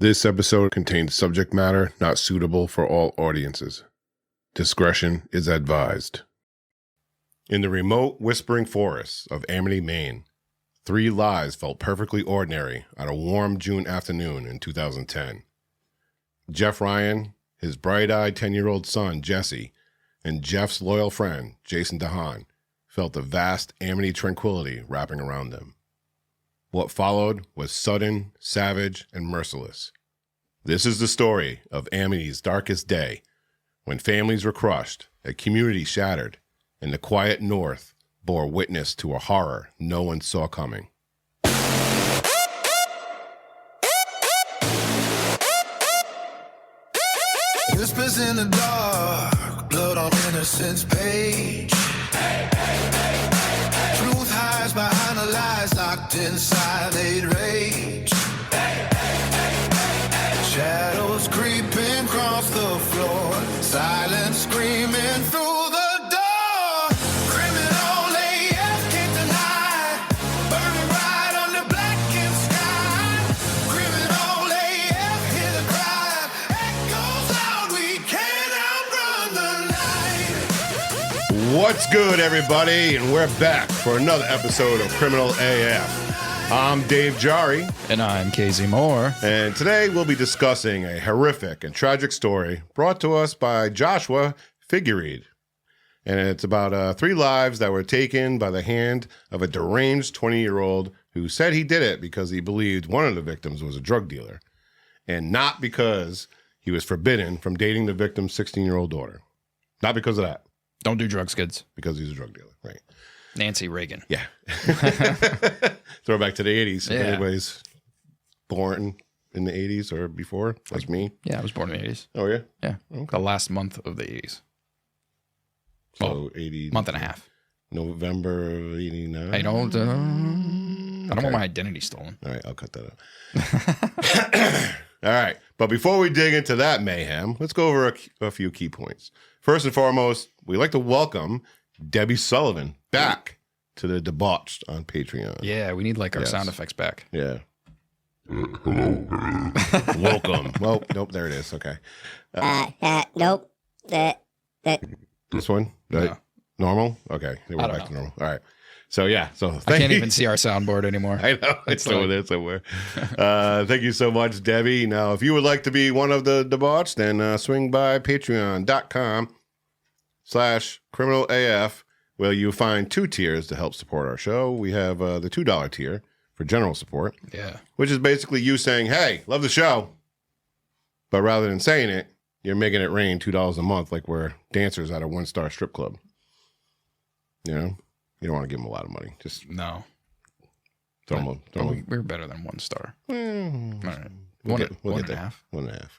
This episode contains subject matter not suitable for all audiences. Discretion is advised. In the remote, whispering forests of Amity, Maine, 3 lives felt perfectly ordinary on a warm June afternoon in 2010. Jeff Ryan, his bright-eyed 10-year-old son, Jesse, and Jeff's loyal friend, Jason Dehahn, felt a vast Amity tranquility wrapping around them. What followed was sudden, savage, and merciless. This is the story of Amity's darkest day, when families were crushed, a community shattered, and the quiet North bore witness to a horror no one saw coming. Whispers in the dark, blood on innocence page. Truth hides behind the lies, locked inside a rage. Shadows creeping across the floor, silence screaming through the door. Criminal AF can't deny, burning bright under blackened sky. Criminal AF, hear the cry, echoes loud, we can't outrun the night. What's good, everybody? And we're back for another episode of Criminal AF. I'm Dave Jari. And I'm Casey Moore. And today we'll be discussing a horrific and tragic story brought to us by Joshua Figuered. And it's about 3 lives that were taken by the hand of a deranged 20-year-old who said he did it because he believed one of the victims was a drug dealer, and not because he was forbidden from dating the victim's 16-year-old daughter. Not because of that. Don't do drugs, kids. Because he's a drug dealer, right? Nancy Reagan. Yeah. Throwback to the 80s. Yeah. If anybody's born in the 80s or before, like me. Yeah, I was born in the 80s. Oh, yeah? Yeah. Okay. The last month of the 80s. So 80. Month and a half. November of 89. I don't want my identity stolen. All right, I'll cut that out. All right. But before we dig into that mayhem, let's go over a few key points. First and foremost, we'd like to welcome Debbie Sullivan back to the Debauched on Patreon. Yeah, we need like our sound effects back. Yeah. Hello. Welcome. Well, nope, there it is. Okay. Nope. That. This one? No. Normal? Okay. We're I don't back to know. normal. All right. So, yeah. So I can't even see our soundboard anymore. I know. It's over like- there somewhere. Thank you so much, Debbie. Now, if you would like to be one of the Debauched, then swing by patreon.com/criminalaf, where you'll find 2 tiers to help support our show. We have the $2 tier for general support, Yeah. which is basically you saying, hey, love the show. But rather than saying it, you're making it rain $2 a month like we're dancers at a 1-star strip club. You know? You don't want to give them a lot of money. Just No. throw them. We're better than 1 star. Mm, All right. We'll One get and a there. half. 1.5.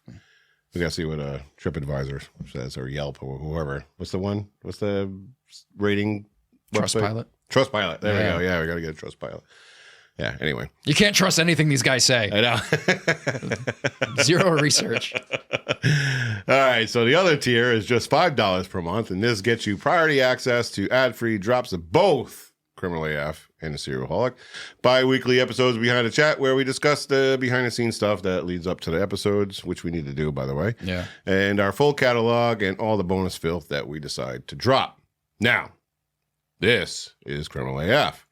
We got to see what TripAdvisor says, or Yelp, or whoever. What's the rating? Trustpilot. Trustpilot. There Yeah. we go. Yeah, we got to get a Trustpilot. Yeah, anyway. You can't trust anything these guys say. I know. Zero research. All right, so the other tier is just $5 per month, and this gets you priority access to ad-free drops of both Criminal AF and the SERIALHOLIC, bi-weekly episodes Behind the Chat, where we discuss the behind-the-scenes stuff that leads up to the episodes, which we need to do, by the way, Yeah. and our full catalog and all the bonus filth that we decide to drop. Now, this is Criminal AF.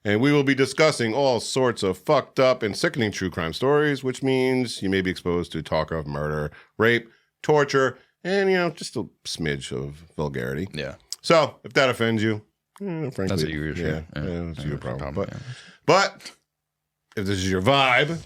And we will be discussing all sorts of fucked up and sickening true crime stories, which means you may be exposed to talk of murder, rape, torture, and, just a smidge of vulgarity. Yeah. So, if that offends you, frankly, That's what you usually. yeah, that's your problem. yeah. But if this is your vibe,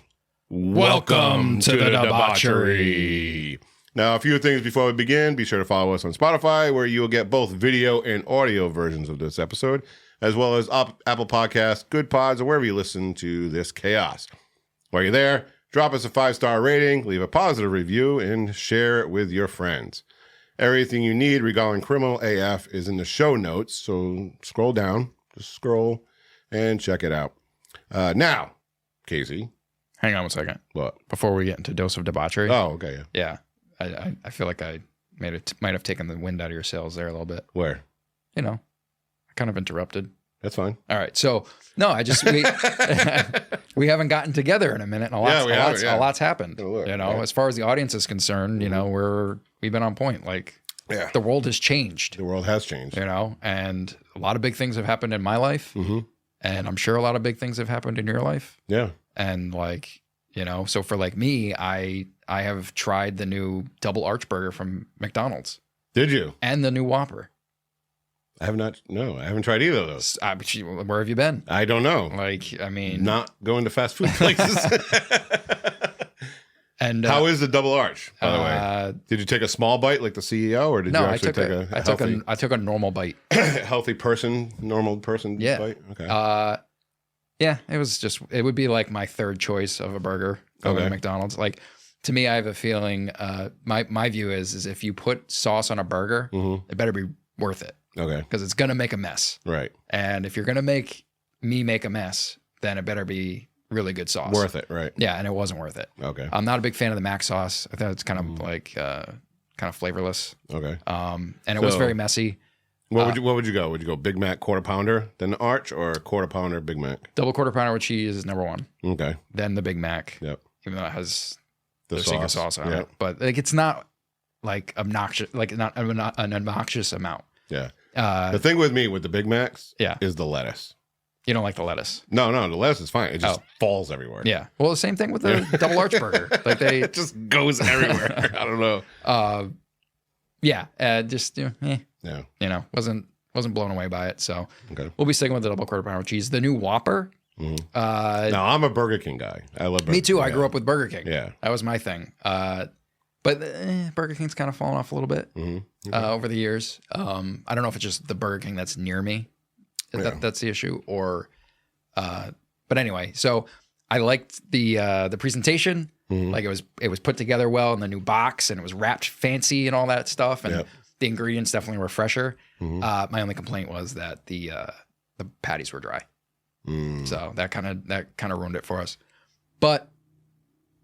Welcome to the debauchery. Now, a few things before we begin. Be sure to follow us on Spotify, where you will get both video and audio versions of this episode, as well as Apple Podcasts, Good Pods, or wherever you listen to this chaos. While you're there, drop us a 5-star rating, leave a positive review, and share it with your friends. Everything you need regarding Criminal AF is in the show notes, so scroll down, just scroll, and check it out. Now, Casey. Hang on 1 second. What? Before we get into Dose of Debauchery. Oh, okay. Yeah. Yeah. I feel like I might have taken the wind out of your sails there a little bit. Where? I kind of interrupted. That's fine. All right. So no, we haven't gotten together in a minute, and a lot's happened. Oh, look, you know, as far as the audience is concerned, you know, we've been on point. Like, the world has changed. The world has changed. You know, and a lot of big things have happened in my life, and I'm sure a lot of big things have happened in your life. Yeah. And like, you know, so for like me, I have tried the new double arch burger from McDonald's. Did you? And the new Whopper. I have not. No, I haven't tried either of those. Where have you been? I don't know. Like, I mean, not going to fast food places. And how is the double arch, by the way? Did you take a small bite like the CEO, or did you actually take a I took a normal bite. Healthy person, normal person bite? Okay. Yeah, it would be like my third choice of a burger over at McDonald's. Like, to me, I have a feeling, my view is if you put sauce on a burger, it better be worth it. Okay. Because it's going to make a mess. Right. And if you're going to make me make a mess, then it better be really good sauce. Worth it, right. Yeah, and it wasn't worth it. Okay. I'm not a big fan of the mac sauce. I thought it's kind of like, kind of flavorless. Okay. And it was very messy. What would you go? Would you go Big Mac quarter pounder, then the arch, or quarter pounder Big Mac? Double quarter pounder with cheese is number one. Okay. Then the Big Mac. Yep. Even though it has the secret sauce on it. But like, it's not like obnoxious, like not an obnoxious amount. Yeah. The thing with me with the Big Macs is the lettuce. You don't like the lettuce? No, the lettuce is fine. It just falls everywhere. Yeah. Well, the same thing with the double arch burger. Like it just goes everywhere. I don't know. Just you know, wasn't blown away by it. So we'll be sticking with the double quarter pounder with cheese. The new Whopper. No, I'm a Burger King guy. I love Burger King. Me too. I grew up with Burger King. Yeah. That was my thing. But Burger King's kind of fallen off a little bit over the years. I don't know if it's just the Burger King that's near me. That's the issue. Or, but anyway, so I liked the presentation. Like it was put together well in the new box, and it was wrapped fancy and all that stuff. And the ingredients definitely were fresher. My only complaint was that the patties were dry. So that kind of ruined it for us. But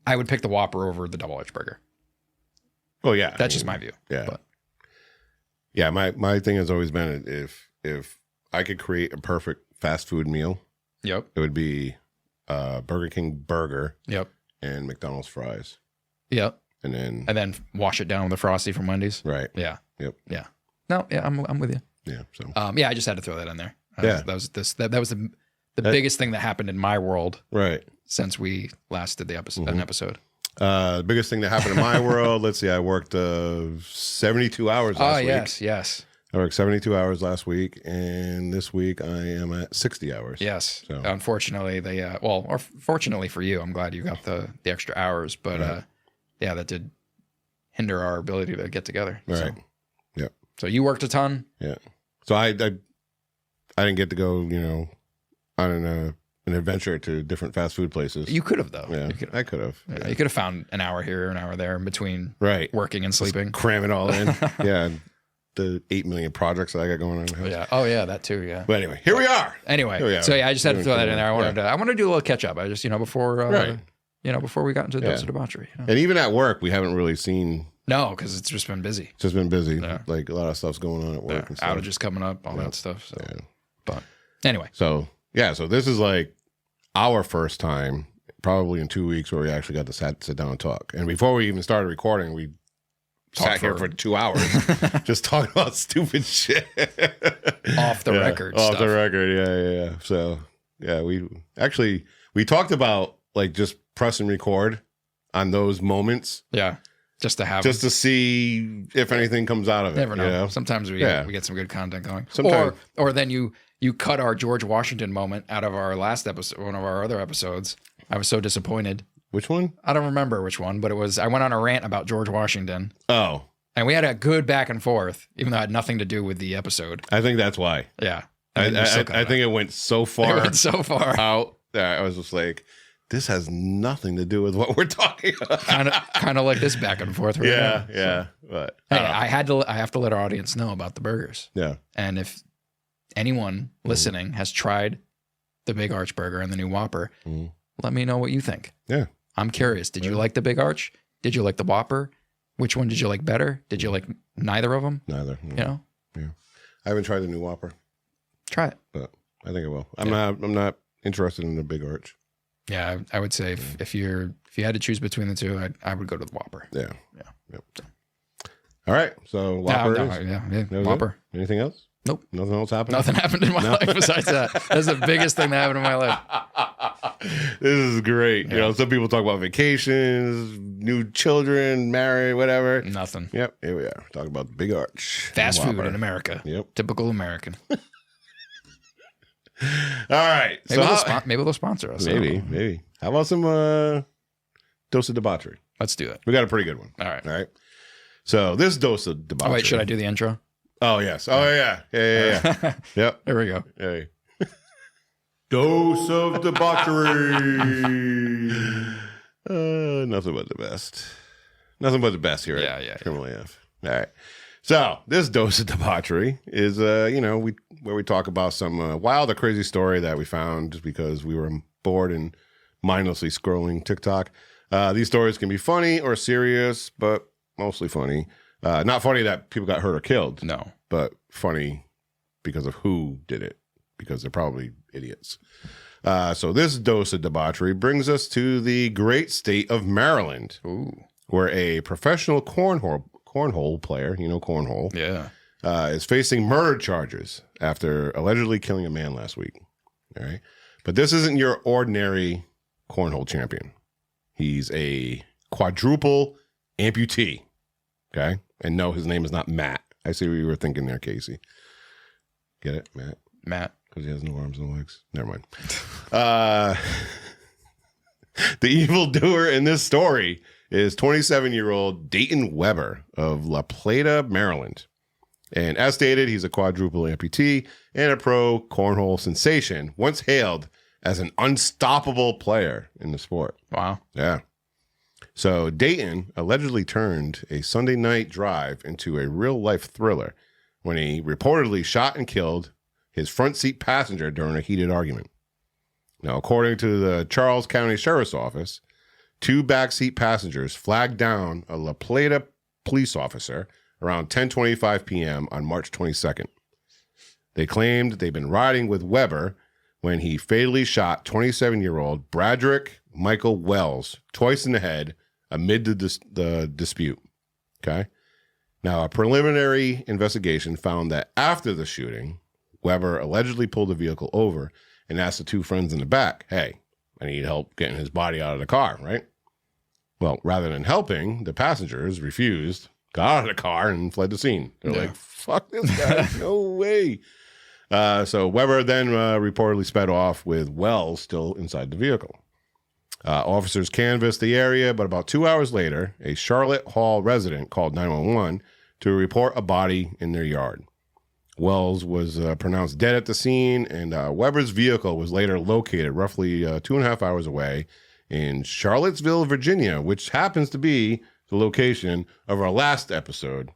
I would pick the Whopper over the double arch burger. Oh yeah, that's just my view. Yeah, but. Yeah. My thing has always been if I could create a perfect fast food meal, it would be Burger King burger, and McDonald's fries, and then wash it down with a Frosty from Wendy's, right? Yeah, yeah. No, yeah, I'm with you. Yeah, so I just had to throw that in there. That was the biggest thing that happened in my world, right? Since we last did the episode, an episode. The biggest thing that happened in my world, let's see, I worked 72 hours last week. Yes. I worked 72 hours last week, and this week I am at 60 hours. Yes. So. Unfortunately, or fortunately for you, I'm glad you got the extra hours, but that did hinder our ability to get together. Right. So. Yep. So you worked a ton. Yeah. So I didn't get to go, on an adventure to different fast food places. You could have, though. Yeah, I could have. Yeah. You could have found an hour here, an hour there in between working and sleeping. Just cram it all in. Yeah. The 8 million projects that I got going on in the house. Yeah. Oh, yeah, that too, yeah. But anyway, here we are. So I just had to throw that in there. I wanted to do a little catch up. I just, before we got into the dose of debauchery. And even at work, we haven't really seen. No, because it's just been busy. It's just been busy. Yeah. Like a lot of stuff's going on at work. And stuff. Outages coming up, all that stuff. So. Yeah. But anyway. So this is like our first time, probably in 2 weeks, where we actually got to sit down and talk. And before we even started recording, we sat here for 2 hours just talking about stupid shit. Off the record Off stuff. the record, yeah. So, we talked about like just press and record on those moments. Yeah. Just to see if anything comes out of it. Never know. Sometimes we get some good content going. Sometimes. Or then you cut our George Washington moment out of our last episode, one of our other episodes. I was so disappointed. Which one? I don't remember which one, but I went on a rant about George Washington. Oh. And we had a good back and forth, even though it had nothing to do with the episode. I think that's why. Yeah. I think it went so far. Out that I was just like, this has nothing to do with what we're talking about. kind of like this back and forth. Right now. Yeah. But hey, I have to let our audience know about the burgers. Yeah. And if anyone listening has tried the Big Arch Burger and the new Whopper, let me know what you think. Yeah. I'm curious. Did you like the Big Arch? Did you like the Whopper? Which one did you like better? Did you like neither of them? Neither. Yeah. I haven't tried the new Whopper. Try it. But I think it will. I'm not interested in the big arch. Yeah, I would say if you had to choose between the two, I would go to the Whopper. Yeah. Yep. All right. So Whopper. Whopper. Anything else? Nope. Nothing else happened? Nothing happened in my life besides that. That's the biggest thing that happened in my life. This is great. Yeah. You know, some people talk about vacations, new children, married, whatever. Nothing. Yep. Here we are. Talking about the big arch. Fast food Whopper. in America. Yep. Typical American. All right. Maybe they'll sponsor us. Maybe. How about some dose of debauchery? Let's do it. We got a pretty good one. All right. So this dose of debauchery. Oh, wait, should I do the intro? Oh, yes. Oh, yeah. Yep. There we go. Hey. Dose of debauchery. Nothing but the best. Nothing but the best here at Criminal AF. All right. So this dose of debauchery is, where we talk about some wild or crazy story that we found just because we were bored and mindlessly scrolling TikTok. These stories can be funny or serious, but mostly funny. Not funny that people got hurt or killed. No. But funny because of who did it, because they're probably idiots. So this dose of debauchery brings us to the great state of Maryland, where a professional cornhole player, cornhole, is facing murder charges after allegedly killing a man last week. All right. But this isn't your ordinary cornhole champion. He's a quadruple amputee. Okay. And no, his name is not Matt. I see what you were thinking there, Casey. Get it? Matt. Because he has no arms, no legs. Never mind. The evildoer in this story is 27-year-old Dayton Weber of La Plata, Maryland. And as stated, he's a quadruple amputee and a pro cornhole sensation, once hailed as an unstoppable player in the sport. Wow. Yeah. So Dayton allegedly turned a Sunday night drive into a real-life thriller when he reportedly shot and killed his front seat passenger during a heated argument. Now, according to the Charles County Sheriff's Office, 2 backseat passengers flagged down a La Plata police officer around 10:25 p.m. on March 22nd. They claimed they'd been riding with Weber when he fatally shot 27-year-old Bradrick Michael Wells twice in the head amid the dispute. Okay. Now, a preliminary investigation found that after the shooting, Weber allegedly pulled the vehicle over and asked the 2 friends in the back, "Hey, I need help getting his body out of the car," right? Well, rather than helping, the passengers refused, got out of the car, and fled the scene. They're like, "Fuck this guy. No way." So Weber then reportedly sped off with Wells still inside the vehicle. Officers canvassed the area, but about 2 hours later, a Charlotte Hall resident called 911 to report a body in their yard. Wells was pronounced dead at the scene, and Weber's vehicle was later located roughly 2.5 hours away in Charlottesville, Virginia, which happens to be the location of our last episode,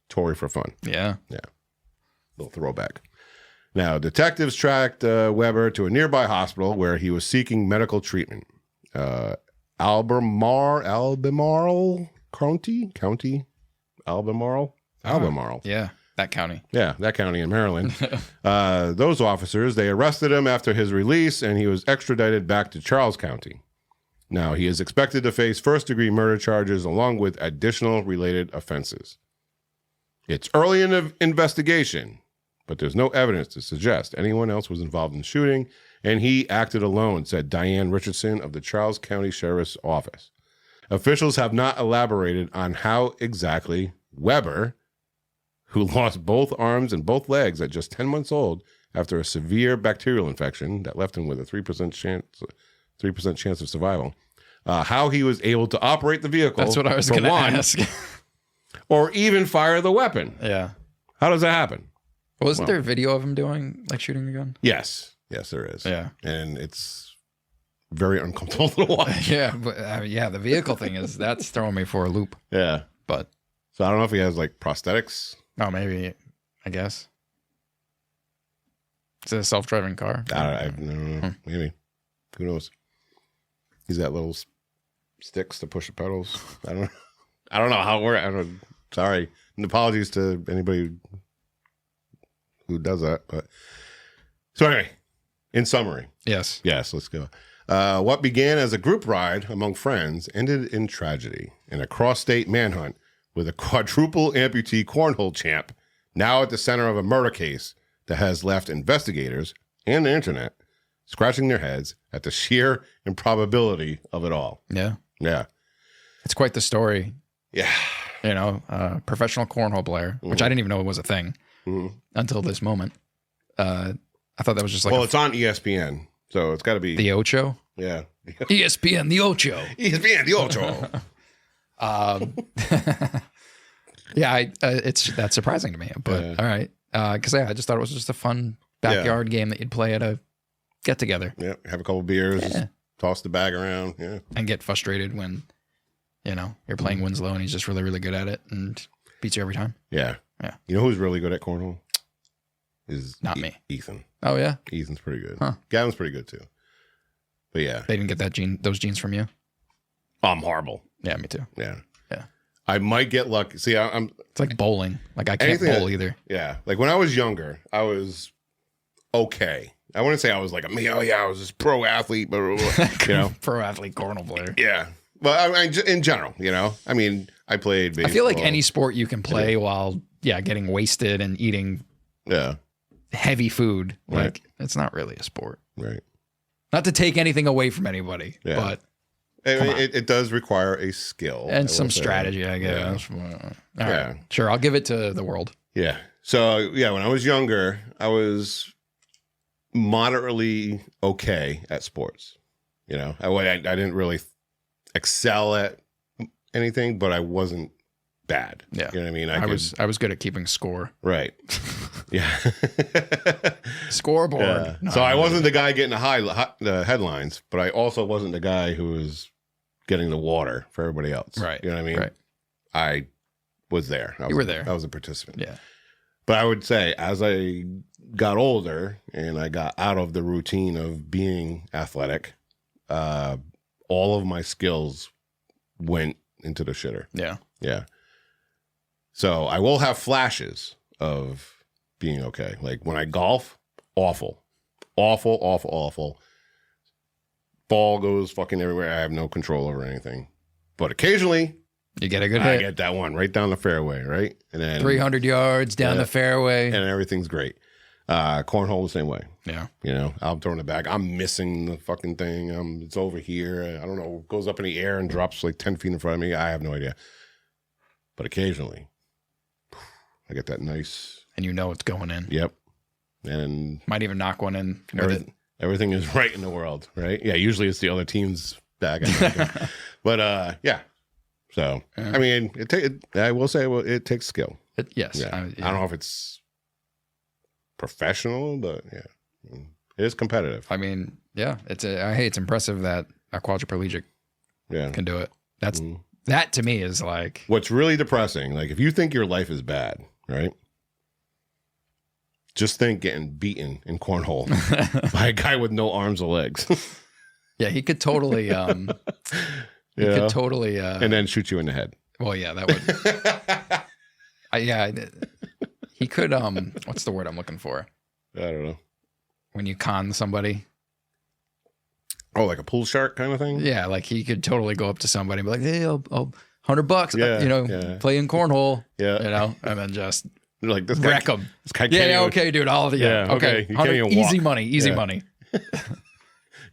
Tory for Fun. Yeah. Little throwback. Now, detectives tracked Weber to a nearby hospital where he was seeking medical treatment. Albemarle County? Albemarle? Yeah, that county. Yeah, that county in Maryland. Those officers, they arrested him after his release, and he was extradited back to Charles County. Now, he is expected to face first-degree murder charges along with additional related offenses. It's early in the investigation, but there's no evidence to suggest anyone else was involved in the shooting, and he acted alone, said Diane Richardson of the Charles County Sheriff's Office. Officials have not elaborated on how exactly Weber, who lost both arms and both legs at just 10 months old after a severe bacterial infection that left him with a 3% chance of survival, how he was able to operate the vehicle. That's what I was going to ask. Or even fire the weapon. Yeah. How does that happen? Wasn't there a video of him shooting a gun? Yes. Yes, there is. Yeah. And it's very uncomfortable to watch. Yeah. But, the vehicle thing that's throwing me for a loop. Yeah. But. So I don't know if he has like prosthetics. Oh, maybe. I guess. Is it a self-driving car? I don't know. Maybe. Who knows? He's got little sticks to push the pedals. I don't know how it works. Sorry. And apologies to anybody who does that. But so anyway, In summary. Yes. Yes, let's go. What began as a group ride among friends ended in tragedy in a cross-state manhunt with a quadruple amputee cornhole champ now at the center of a murder case that has left investigators and the internet scratching their heads at the sheer improbability of it all. Yeah. Yeah. It's quite the story. Yeah. You know, professional cornhole player, which I didn't even know was a thing until this moment. I thought that was just like well, it's on ESPN, so it's got to be the Ocho. Yeah. ESPN, the Ocho. ESPN, the Ocho. Yeah, that's surprising to me, but all right. Because I just thought it was just a fun backyard game that you'd play at a get together. Yeah, have a couple beers, toss the bag around, and get frustrated when you're playing Winslow and he's just really, really good at it and beats you every time. Yeah. Yeah. You know who's really good at cornhole? Is not me. Ethan. Oh yeah, Ethan's pretty good. Huh. Gavin's pretty good too. But yeah, they didn't get those genes from you. I'm horrible. Yeah, me too. Yeah. Yeah. I might get lucky. See, I'm. It's like bowling. Like I can't bowl either. Yeah. Like when I was younger, I was okay. I wouldn't say I was like I was this pro athlete, but pro athlete cornhole player. Yeah. Well, I mean, in general, I mean, I played baseball. I feel like any sport you can play while getting wasted and eating heavy food. Right. Like it's not really a sport. Right. Not to take anything away from anybody, but it does require a skill and some strategy, I guess. Yeah. All right. Sure, I'll give it to the world. Yeah. So when I was younger, I was moderately okay at sports. I didn't really excel at anything, but I wasn't bad. Yeah. You know what I mean? I was good at keeping score. Right. Yeah. Scoreboard. Yeah. No, so I wasn't the guy getting the headlines, but I also wasn't the guy who was getting the water for everybody else. Right. You know what I mean? Right. I was there. You were there. I was a participant. Yeah. But I would say as I got older and I got out of the routine of being athletic, all of my skills went into the shitter. Yeah. Yeah. So I will have flashes of being okay. Like when I golf, awful. Ball goes fucking everywhere. I have no control over anything. But occasionally, you get a good I hit. get that one right down the fairway, right? And then 300 yards down the fairway. And everything's great. Cornhole the same way. Yeah. I'm throwing it back. I'm missing the fucking thing. It's over here. I don't know. It goes up in the air and drops like 10 feet in front of me. I have no idea. But occasionally, I get that nice. And it's going in. Yep. And might even knock one in with it. Everything is right in the world, right? Yeah, usually it's the other team's bag. But yeah. So, I mean, I will say it takes skill. Yes. Yeah. I don't know if it's professional, but yeah, it is competitive. I mean, yeah, it's impressive that a quadriplegic can do it. That to me is like what's really depressing. Like if you think your life is bad, right? Just think getting beaten in cornhole by a guy with no arms or legs. Yeah, he could totally and then shoot you in the head. Well, yeah, that would he could what's the word I'm looking for? I don't know. When you con somebody. Oh, like a pool shark kind of thing? Yeah, like he could totally go up to somebody and be like, "Hey, I'll $100, play in cornhole." Yeah. And then just like this wreck guy, them. This guy Okay, dude. Okay. Easy money.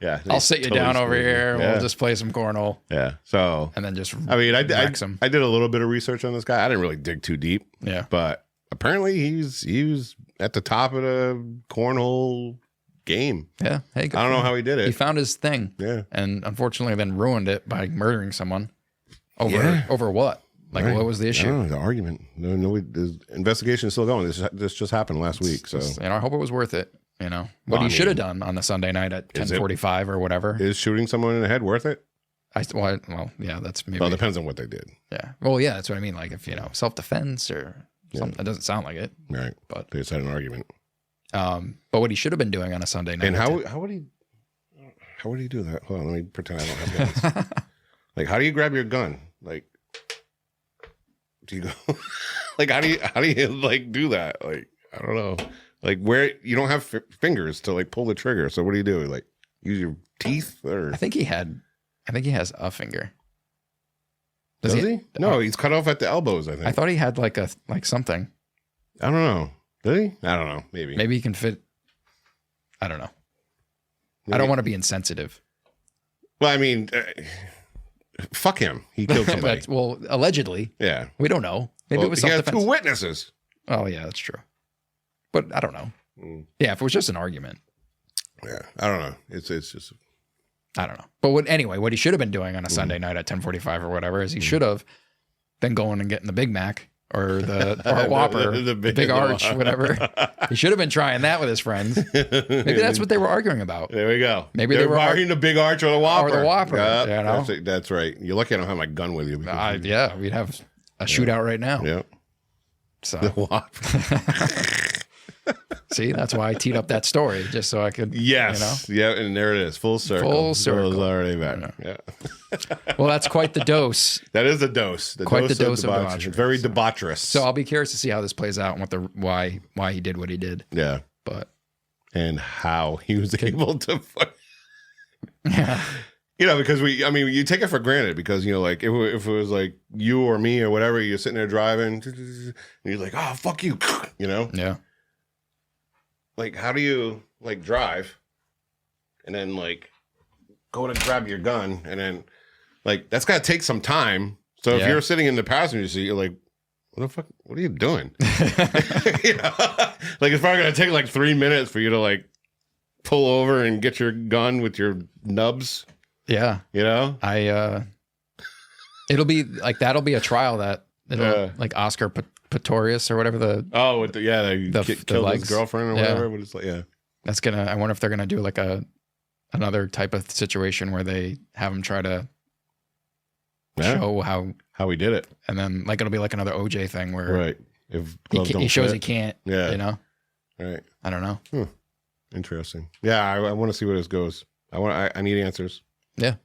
Yeah. I'll sit you down over here. Yeah. We'll just play some cornhole. Yeah. So and then just I wreck some. I did a little bit of research on this guy. I didn't really dig too deep. Yeah. But apparently he was at the top of the cornhole game. Yeah. Hey, I don't know how he did it. He found his thing. Yeah. And unfortunately then ruined it by murdering someone. Over what? Like, what was the issue? I don't know, the argument. No, the investigation is still going. This just happened last week. So I hope it was worth it. What he should have done on the Sunday night at 10:45 or whatever. Is shooting someone in the head worth it? Well, yeah, that's maybe. Well, it depends on what they did. Yeah. Well, yeah, that's what I mean. Like if self-defense or something, it doesn't sound like it. Right. But they just had an argument. But what he should have been doing on a Sunday night. And how would he do that? Hold on, let me pretend I don't have guns. Like, how do you grab your gun? Like, do you go? Like, how do you like do that? Like, I don't know. Like where you don't have fingers to like pull the trigger. So what do you do? Like use your teeth or? I think he has a finger. Does he? No, he's cut off at the elbows. I think. I thought he had like something. I don't know. Did he? I don't know. Maybe he can fit. I don't know. I don't want to be insensitive. Well, I mean, fuck him. He killed somebody. Well, allegedly. Yeah. We don't know. Maybe it was he had self-defense. 2 witnesses. Oh yeah, that's true. But I don't know. Yeah, if it was just an argument. Yeah, I don't know. It's just. I don't know. But what he should have been doing on a Sunday night at 10:45 or whatever is he should have been going and getting the Big Mac or the Whopper, the big arch, whatever. He should have been trying that with his friends. Maybe that's what they were arguing about. There we go. Maybe they were arguing the Big Arch or the Whopper. Or the Whopper. Yep, you know? that's right. You're lucky I don't have my gun with you. Yeah, we'd have a shootout right now. Yeah. So the Whopper. See, that's why I teed up that story, just so I could. Yes. Yeah, and there it is. Full circle. Full circle. It was already back. Yeah. Well, that's quite the dose. That is a dose. Quite the dose of debauchery. Very debaucherous. So I'll be curious to see how this plays out and why he did what he did. Yeah. And how he was able to. Yeah. You know, because you take it for granted because, like, if it was like you or me or whatever, you're sitting there driving and you're like, oh, fuck you, you know? Yeah. Like, how do you, like, drive and then, like, go to grab your gun and then, like, that's got to take some time. So if you're sitting in the passenger seat, you're like, what the fuck? What are you doing? You know? Like, it's probably going to take, like, 3 minutes for you to, like, pull over and get your gun with your nubs. Yeah. You know? It'll be, like, that'll be a trial that, like, Oscar Pistorius or whatever killed his girlfriend or whatever. But it's like, that's I wonder if they're gonna do like another type of situation where they have him try to show how he did it, and then like it'll be like another OJ thing where if he shows he can't, you know, right? I don't know. Interesting. Yeah, I want to see where this goes. I need answers. Yeah.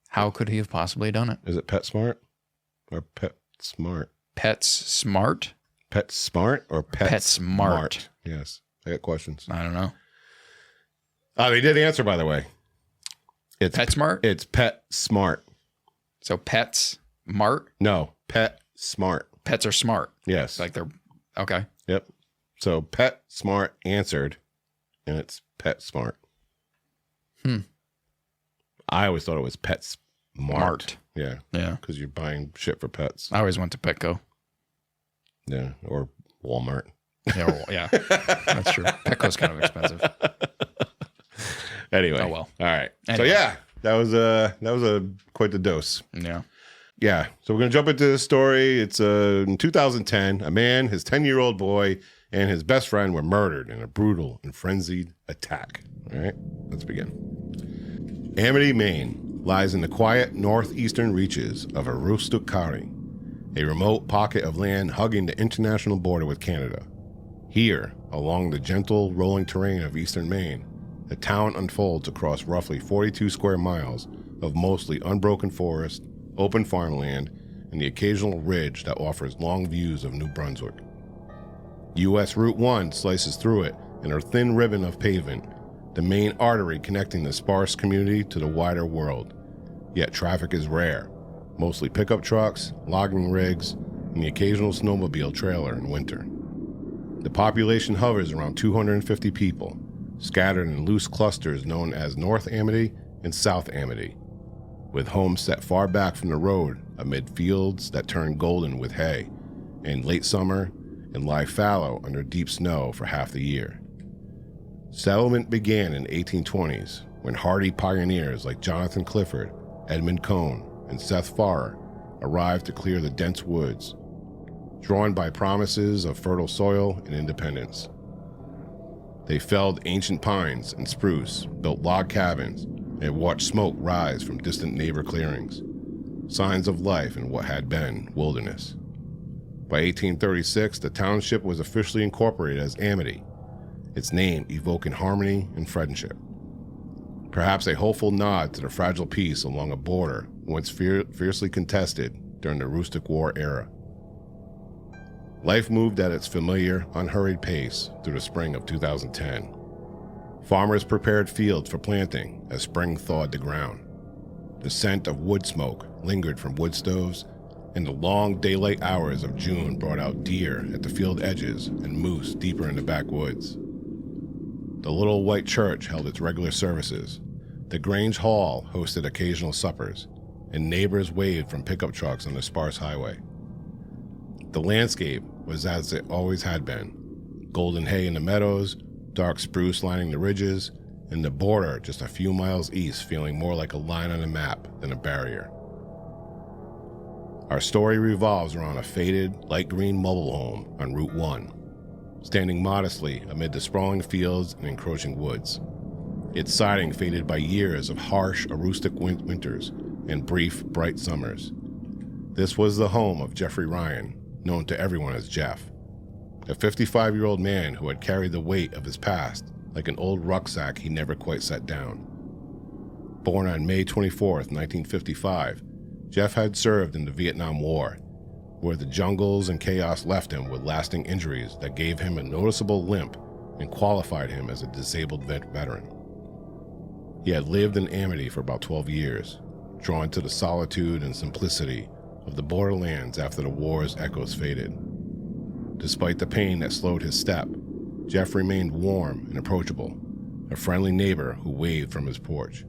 How could he have possibly done it? Is it PetSmart or PetSmart? PetSmart? PetSmart or PetSmart? Yes. I got questions. I don't know. They did answer, by the way. It's PetSmart? It's PetSmart. So PetSmart? No, PetSmart. Pets are smart. Yes. Like they're okay. Yep. So PetSmart answered, and it's PetSmart. I always thought it was PetSmart. Yeah. Yeah. Because you're buying shit for pets. I always went to Petco. Yeah. Or Walmart. Yeah. That's true. Petco's kind of expensive. Anyway. Oh well. All right. Anyway. So yeah, that was quite the dose. Yeah. Yeah. So we're gonna jump into this story. It's in 2010. A man, his 10-year-old boy, and his best friend were murdered in a brutal and frenzied attack. All right. Let's begin. Amity, Maine, lies in the quiet northeastern reaches of Aroostook, a remote pocket of land hugging the international border with Canada. Here, along the gentle, rolling terrain of eastern Maine, the town unfolds across roughly 42 square miles of mostly unbroken forest, open farmland, and the occasional ridge that offers long views of New Brunswick. U.S. Route 1 slices through it in a thin ribbon of pavement, the main artery connecting the sparse community to the wider world. Yet traffic is rare, mostly pickup trucks, logging rigs, and the occasional snowmobile trailer in winter. The population hovers around 250 people, scattered in loose clusters known as North Amity and South Amity, with homes set far back from the road amid fields that turn golden with hay in late summer and lie fallow under deep snow for half the year. Settlement began in the 1820s when hardy pioneers like Jonathan Clifford, Edmund Cone, and Seth Farrer arrived to clear the dense woods, drawn by promises of fertile soil and independence. They felled ancient pines and spruce, built log cabins, and watched smoke rise from distant neighbor clearings, signs of life in what had been wilderness. By 1836, the township was officially incorporated as Amity, its name evoking harmony and friendship. Perhaps a hopeful nod to the fragile peace along a border once fiercely contested during the Aroostook War era. Life moved at its familiar, unhurried pace through the spring of 2010. Farmers prepared fields for planting as spring thawed the ground. The scent of wood smoke lingered from wood stoves, and the long daylight hours of June brought out deer at the field edges and moose deeper in the backwoods. The little white church held its regular services. The Grange Hall hosted occasional suppers, and neighbors waved from pickup trucks on the sparse highway. The landscape was as it always had been: golden hay in the meadows, dark spruce lining the ridges, and the border just a few miles east feeling more like a line on a map than a barrier. Our story revolves around a faded, light green mobile home on Route 1, standing modestly amid the sprawling fields and encroaching woods. Its siding faded by years of harsh, acoustic winters and brief, bright summers. This was the home of Jeffrey Ryan, known to everyone as Jeff, a 55-year-old man who had carried the weight of his past like an old rucksack he never quite set down. Born on May 24, 1955, Jeff had served in the Vietnam War, where the jungles and chaos left him with lasting injuries that gave him a noticeable limp and qualified him as a disabled veteran. He had lived in Amity for about 12 years, drawn to the solitude and simplicity of the borderlands after the war's echoes faded. Despite the pain that slowed his step, Jeff remained warm and approachable, a friendly neighbor who waved from his porch,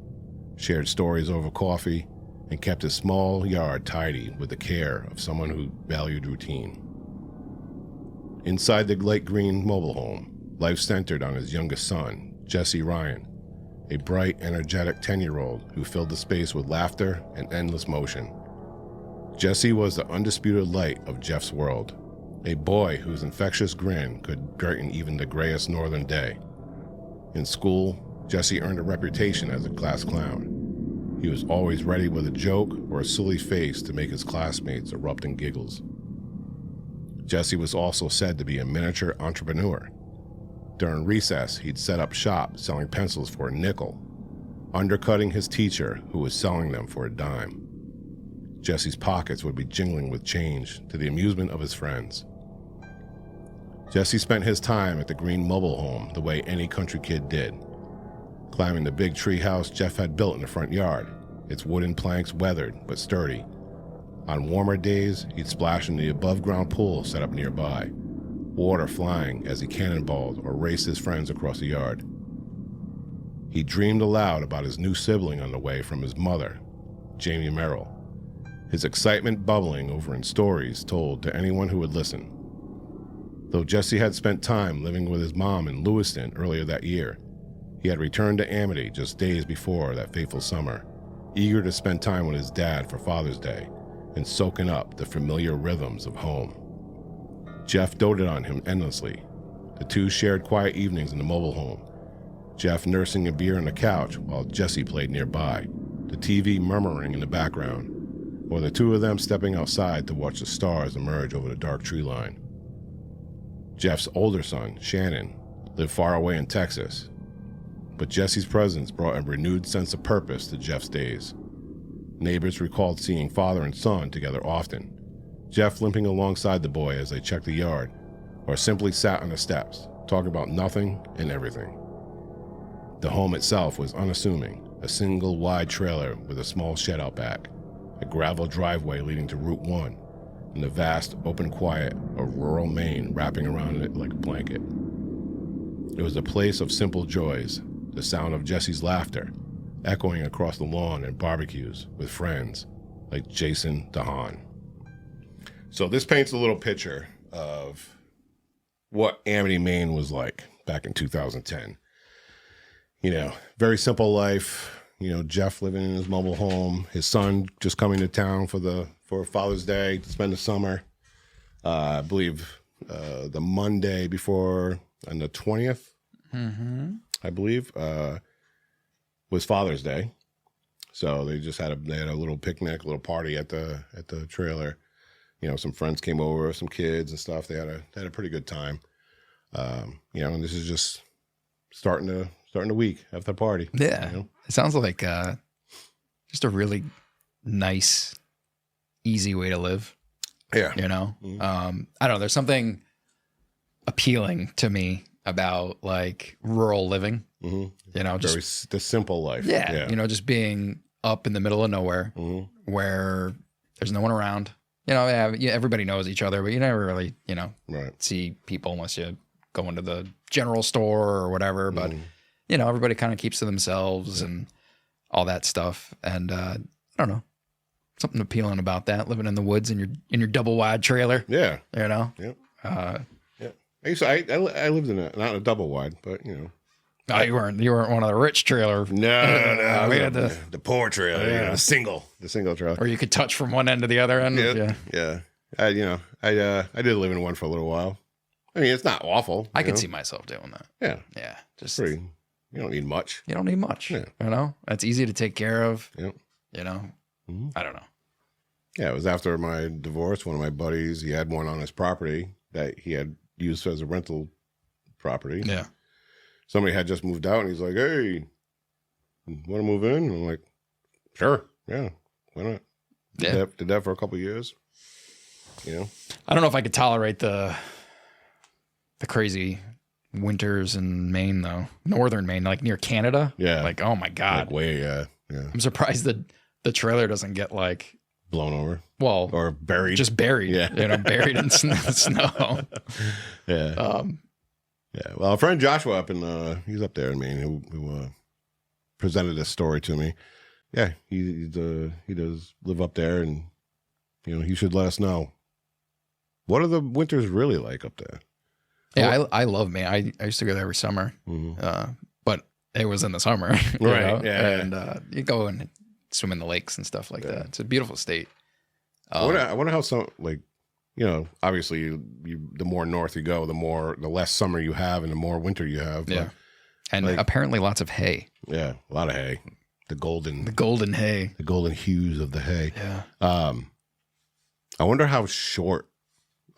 shared stories over coffee, and kept his small yard tidy with the care of someone who valued routine. Inside the light green mobile home, life centered on his youngest son, Jesse Ryan, a bright, energetic 10-year-old who filled the space with laughter and endless motion. Jesse was the undisputed light of Jeff's world, a boy whose infectious grin could brighten even the grayest northern day. In school, Jesse earned a reputation as a class clown. He was always ready with a joke or a silly face to make his classmates erupt in giggles. Jesse was also said to be a miniature entrepreneur. During recess, he'd set up shop selling pencils for a nickel, undercutting his teacher who was selling them for a dime. Jesse's pockets would be jingling with change to the amusement of his friends. Jesse spent his time at the green mobile home the way any country kid did, climbing the big tree house Jeff had built in the front yard, its wooden planks weathered but sturdy. On warmer days, he'd splash in the above-ground pool set up nearby, water flying as he cannonballed or raced his friends across the yard. He dreamed aloud about his new sibling on the way from his mother, Jamie Merrill, his excitement bubbling over in stories told to anyone who would listen. Though Jesse had spent time living with his mom in Lewiston earlier that year, he had returned to Amity just days before that fateful summer, eager to spend time with his dad for Father's Day and soaking up the familiar rhythms of home. Jeff doted on him endlessly. The two shared quiet evenings in the mobile home, Jeff nursing a beer on the couch while Jesse played nearby, the TV murmuring in the background, or the two of them stepping outside to watch the stars emerge over the dark tree line. Jeff's older son, Shannon, lived far away in Texas, but Jesse's presence brought a renewed sense of purpose to Jeff's days. Neighbors recalled seeing father and son together often, Jeff limping alongside the boy as they checked the yard, or simply sat on the steps, talking about nothing and everything. The home itself was unassuming, a single wide trailer with a small shed out back, a gravel driveway leading to Route 1, and the vast open quiet of rural Maine wrapping around it like a blanket. It was a place of simple joys, the sound of Jesse's laughter echoing across the lawn and barbecues with friends like Jason Dehahn. So this paints a little picture of what Amity, Maine was like back in 2010. You know, very simple life. You know, Jeff living in his mobile home, his son just coming to town for Father's Day to spend the summer. I believe the Monday before, on the 20th, I believe, was Father's Day. So they just had a little picnic, a little party at the trailer. You know, some friends came over, some kids and stuff. They had a pretty good time. You know, and this is just starting the week after the party. Yeah. You know? It sounds like just a really nice, easy way to live. Yeah. You know, I don't know. There's something appealing to me about like rural living. You know, just the simple life. yeah, you know, just being up in the middle of nowhere where there's no one around. You know, everybody knows each other, but you never really, you know, see people unless you go into the general store or whatever. But you know, everybody kind of keeps to themselves and all that stuff. And I don't know, something appealing about that, living in the woods in your double wide trailer. Yeah. You know. Yep. I lived in not a double wide, but you know. Oh, you weren't one of the rich trailer. No, we had the poor trailer, the single trailer, or you could touch from one end to the other end. Yeah. I did live in one for a little while. I mean, it's not awful. I could see myself doing that. Yeah. Just pretty. You don't need much. You don't need much. Yeah. You know, it's easy to take care of. Yep. You know, I don't know. Yeah, it was after my divorce. One of my buddies, he had one on his property that he had used as a rental property. Yeah. Somebody had just moved out, and he's like, "Hey, want to move in?" And I'm like, "Sure, yeah, why not?" Did that for a couple of years. You know, I don't know if I could tolerate the crazy winters in Maine, though. Northern Maine, like near Canada. Yeah, like oh my god, like way, yeah. I'm surprised that the trailer doesn't get like blown over. Well, or buried, just buried. Yeah, you know, buried in snow. Yeah. Yeah, well, a friend Joshua up in he's up there in Maine who presented this story to me. Yeah, he does live up there, and you know he should let us know. What are the winters really like up there? Yeah, I love Maine. I used to go there every summer, but it was in the summer, right? Know? Yeah, and you go and swim in the lakes and stuff like that. It's a beautiful state. I wonder how some like. You know, obviously, the more north you go, the less summer you have, and the more winter you have. But, and like, apparently lots of hay. Yeah, a lot of hay. The golden hay, the golden hues of the hay. Yeah. I wonder how short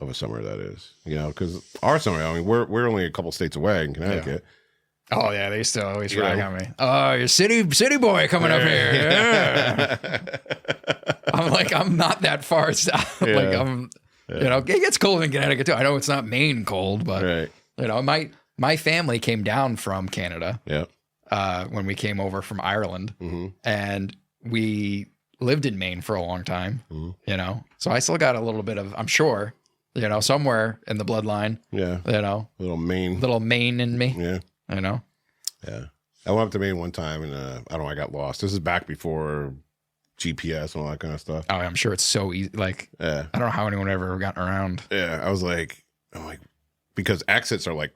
of a summer that is. You know, because our summer, I mean, we're only a couple states away in Connecticut. Yeah. Oh yeah, they used to always rag on me. Oh, you're city boy coming up here. Yeah. I'm like, I'm not that far south. Yeah. Like I'm. You know, it gets cold in Connecticut too. I know it's not Maine cold, but you know, my family came down from Canada. Yeah. When we came over from Ireland, and we lived in Maine for a long time. You know, so I still got a little bit of, I'm sure, you know, somewhere in the bloodline. Yeah. You know, little Maine in me. Yeah. You know. Yeah. I went up to Maine one time, and I don't know, I got lost. This is back before GPS and all that kind of stuff. Oh, I'm sure it's so easy. Like, I don't know how anyone ever gotten around. Yeah, I'm like, because exits are like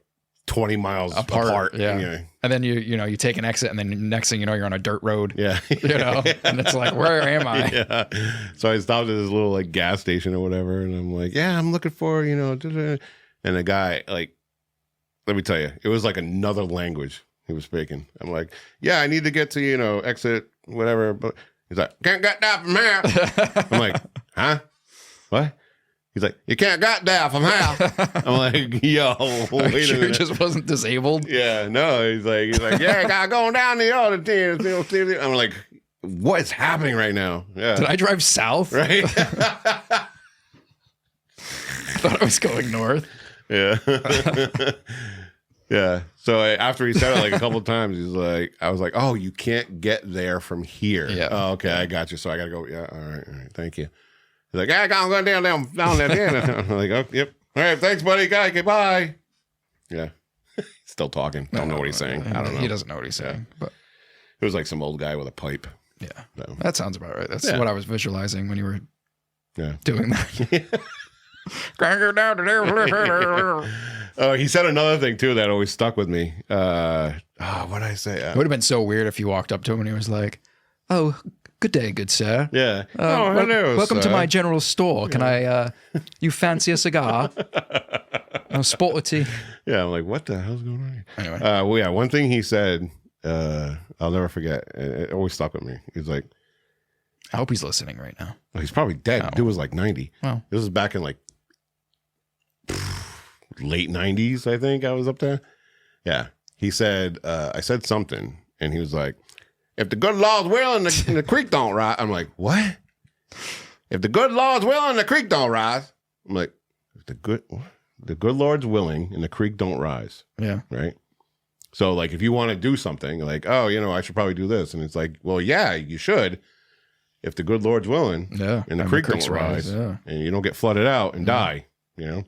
20 miles apart. Yeah. And then you take an exit, and then next thing you know, you're on a dirt road. Yeah. You know, and it's like, where am I? Yeah. So I stopped at this little like gas station or whatever, and I'm like, yeah, I'm looking for, you know, and the guy, like, let me tell you, it was like another language he was speaking. I'm like, yeah, I need to get to, you know, exit, whatever, but he's like, can't get that from here. I'm like, huh? What? He's like, you can't get that from here. I'm like, yo, wait a minute. Just wasn't disabled. Yeah, no. He's like, yeah, I got going down the other thing. I'm like, what is happening right now? Yeah. Did I drive south? Right. Thought I was going north. Yeah. Yeah. So after he said it like a couple of times, he's like, I was like, oh, you can't get there from here. Yeah. Oh, okay, I got you. So I got to go. Yeah. All right. Thank you. He's like, I'm going down there. I'm like, oh, yep. All right. Thanks, buddy. Guy. Okay, bye. Yeah. Still talking. Don't know what he's saying. I don't know. He doesn't know what he's saying. But it was like some old guy with a pipe. Yeah. So. That sounds about right. That's what I was visualizing when you were doing that. Oh, he said another thing too that always stuck with me. What did I say? It would have been so weird if you walked up to him and he was like, "Oh, good day, good sir. Yeah. Hello, welcome sir. to my general store. Can I? You fancy a cigar? A sporty." Yeah, I'm like, what the hell's going on here? Anyway, well, yeah, one thing he said, I'll never forget. It always stuck with me. He's like, I hope he's listening right now. well, he's probably dead. Oh. Dude was like 90. Wow. This was back in like late 90s, I think I was up there. Yeah. He said, I said something, and he was like, if the good Lord's will and the creek don't rot. I'm like, what? if the good Lord's willing, the creek don't rise. I'm like, if the good Lord's willing and the creek don't rise. Yeah. Right. So like, if you want to do something like, oh, I should probably do this. And it's like, well, yeah, you should. If the good Lord's willing, and the creek don't rise, and you don't get flooded out and die, I'm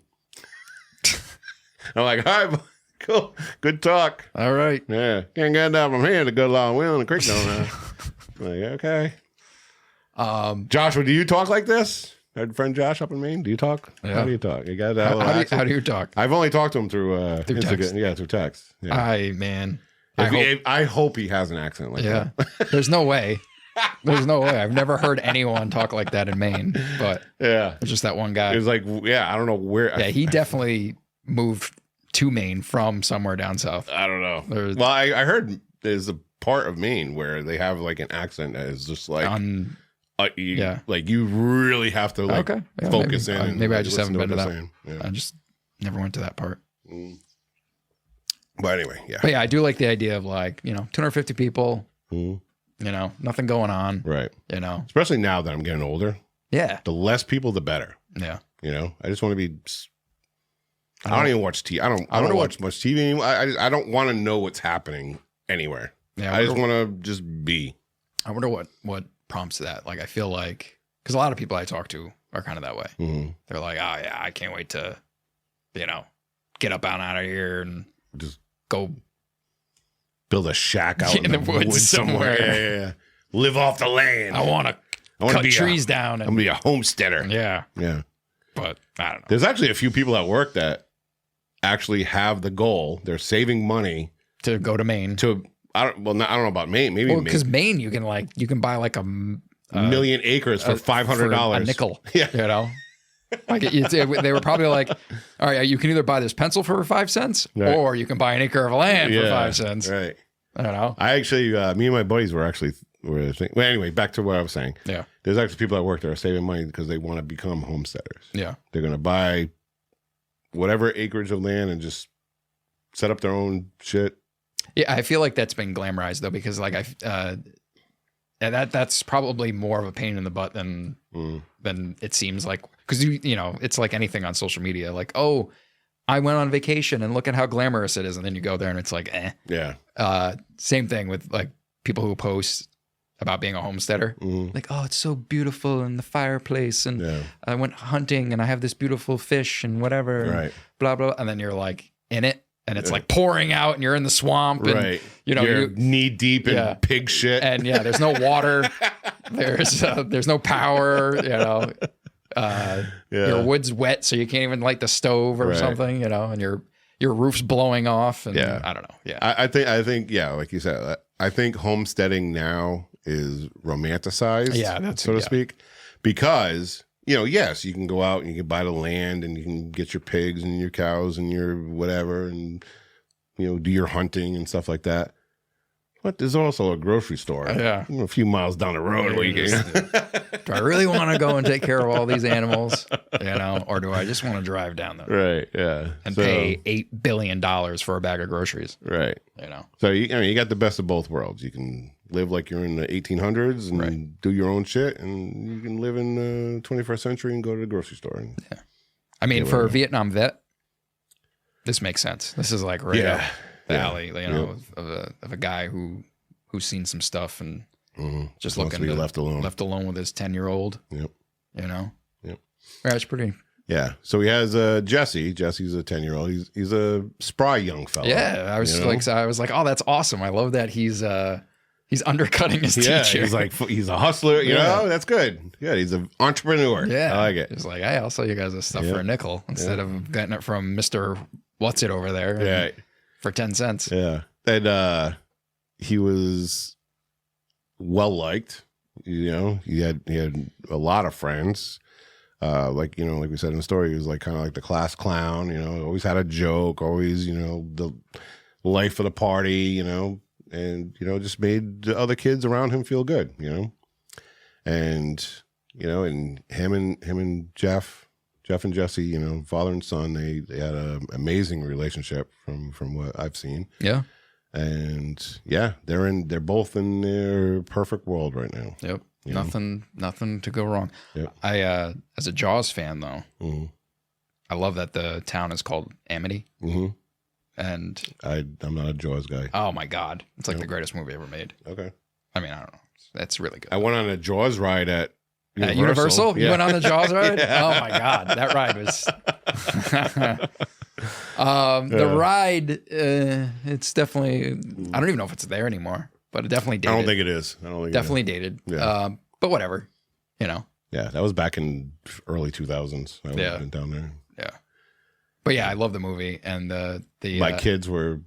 like, all right, cool, good talk. All right, yeah, can't get down from here. The good Lord willing, the creek don't rise. Like, okay. Joshua, do you talk like this? Our friend Josh up in Maine, do you talk? Yeah. How do you talk? You got how do you talk? I've only talked to him through Through text. Yeah, through text. Yeah. I hope he has an accent like that. There's no way. There's no way. I've never heard anyone talk like that in Maine, but it's just that one guy. It was like, I don't know where. Yeah, he definitely moved to Maine from somewhere down south. I don't know. Well, I heard there's a part of Maine where they have like an accent that is just like, like you really have to like focus in. Maybe I just haven't been to that. Yeah. I just never went to that part. But anyway, yeah. But yeah, I do like the idea of like, 250 people. Nothing going on. Right. Especially now that I'm getting older. Yeah. The less people, the better. Yeah. I just want to be. I don't even watch TV. I don't watch much TV anymore. I don't want to know what's happening anywhere. Yeah. I just want to just be. I wonder what prompts that. Like, I feel like, because a lot of people I talk to are kind of that way. Mm-hmm. They're like, oh yeah, I can't wait to, get up out of here and just go build a shack out in the woods somewhere. Yeah. Live off the land. I want to cut trees down. I'm going to be a homesteader. Yeah. Yeah. But I don't know. There's actually a few people at work that actually have the goal. They're saving money to go to Maine. I don't know about Maine. Maybe because Maine, you can buy like a million acres for $500. A nickel. Yeah. Like they were probably like, all right, you can either buy this pencil for 5 cents, or you can buy an acre of land for 5 cents. Right. I don't know. I actually, me and my buddies were anyway, back to what I was saying. Yeah. There's actually people at work that are saving money because they want to become homesteaders. Yeah. They're going to buy whatever acreage of land and just set up their own shit. Yeah. I feel like that's been glamorized though, because like that's probably more of a pain in the butt than it seems like. Because it's like anything on social media, like, oh, I went on vacation and look at how glamorous it is, and then you go there and it's like, eh. Yeah. Same thing with like people who post about being a homesteader, like, oh, it's so beautiful in the fireplace, and I went hunting and I have this beautiful fish and whatever, right? Blah blah, and then you're like in it. And it's like pouring out, and you're in the swamp, and you're knee deep in pig shit, and there's no water, there's no power, your wood's wet, so you can't even light the stove or something, and your roof's blowing off, and I don't know, I think, like you said, I think homesteading now is romanticized, that's so to speak, because. Yes, you can go out and you can buy the land and you can get your pigs and your cows and your whatever and, do your hunting and stuff like that. But there's also a grocery store a few miles down the road where you can. Do I really want to go and take care of all these animals, or do I just want to drive down there? Right, yeah. And pay $8 billion for a bag of groceries. Right. So, you got the best of both worlds. You can live like you're in the 1800s and do your own shit, and you can live in the 21st century and go to the grocery store. I mean, for a Vietnam vet, this makes sense. This is like right up the alley, of a guy who's seen some stuff and just looking to be left alone with his 10-year-old. Yep. Yep. Yeah, it's pretty. Yeah. So he has Jesse. Jesse's a 10-year-old. He's a spry young fellow. Yeah. I was like, oh, that's awesome. I love that he's undercutting his teacher. He's like, he's a hustler. That's good. Yeah, he's an entrepreneur. Yeah, I like it. He's like, hey, I'll sell you guys this stuff for a nickel instead of getting it from Mr. What's it over there for 10 cents. Yeah, and he was well liked. He had a lot of friends. Like we said in the story, he was like kind of like the class clown. Always had a joke. Always the life of the party. And just made the other kids around him feel good, and and him and Jeff and Jesse, father and son, they had an amazing relationship from what I've seen. Yeah, and they're both in their perfect world right now. Yep. Nothing to go wrong. Yep. I as a Jaws fan though, Mm-hmm. I love that the town is called Amity. Mm-hmm. And I'm not a Jaws guy. oh my god, it's like the greatest movie ever made. Okay. I mean, I don't know. That's really good. I went on a Jaws ride at Universal? Yeah. You went on the Jaws ride? Yeah. Oh my god, that ride was. The ride, it's definitely. I don't even know if it's there anymore, but it definitely dated. I don't think it is. I don't think Definitely it is. dated. Yeah. But whatever, you know. Yeah, that was back in early 2000s. I would Yeah. have been down there. Yeah. But yeah, I love the movie, and the My kids were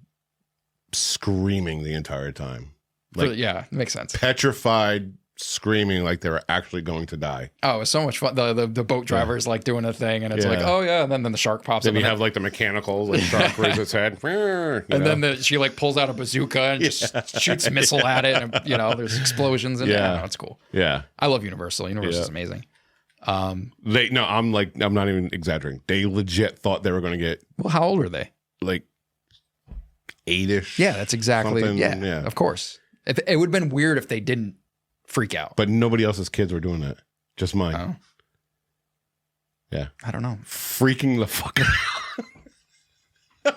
screaming the entire time. Like, yeah, it makes sense. petrified, screaming like they were actually going to die. Oh, it was so much fun. The boat driver's like doing a thing, and it's like, oh yeah, and then the shark pops Then up. you have like the mechanical like shark raise its head. And then she like pulls out a bazooka and just shoots a missile at it, and there's explosions and it's cool. Yeah. I love Universal. Universal is amazing. I'm not even exaggerating. They legit thought they were going to get Well, how old are they? like 8-ish. Yeah, that's exactly. something, Yeah, of course. It would have been weird if they didn't freak out. But nobody else's kids were doing that. Just mine. Oh. Yeah. I don't know. Freaking the fuck out.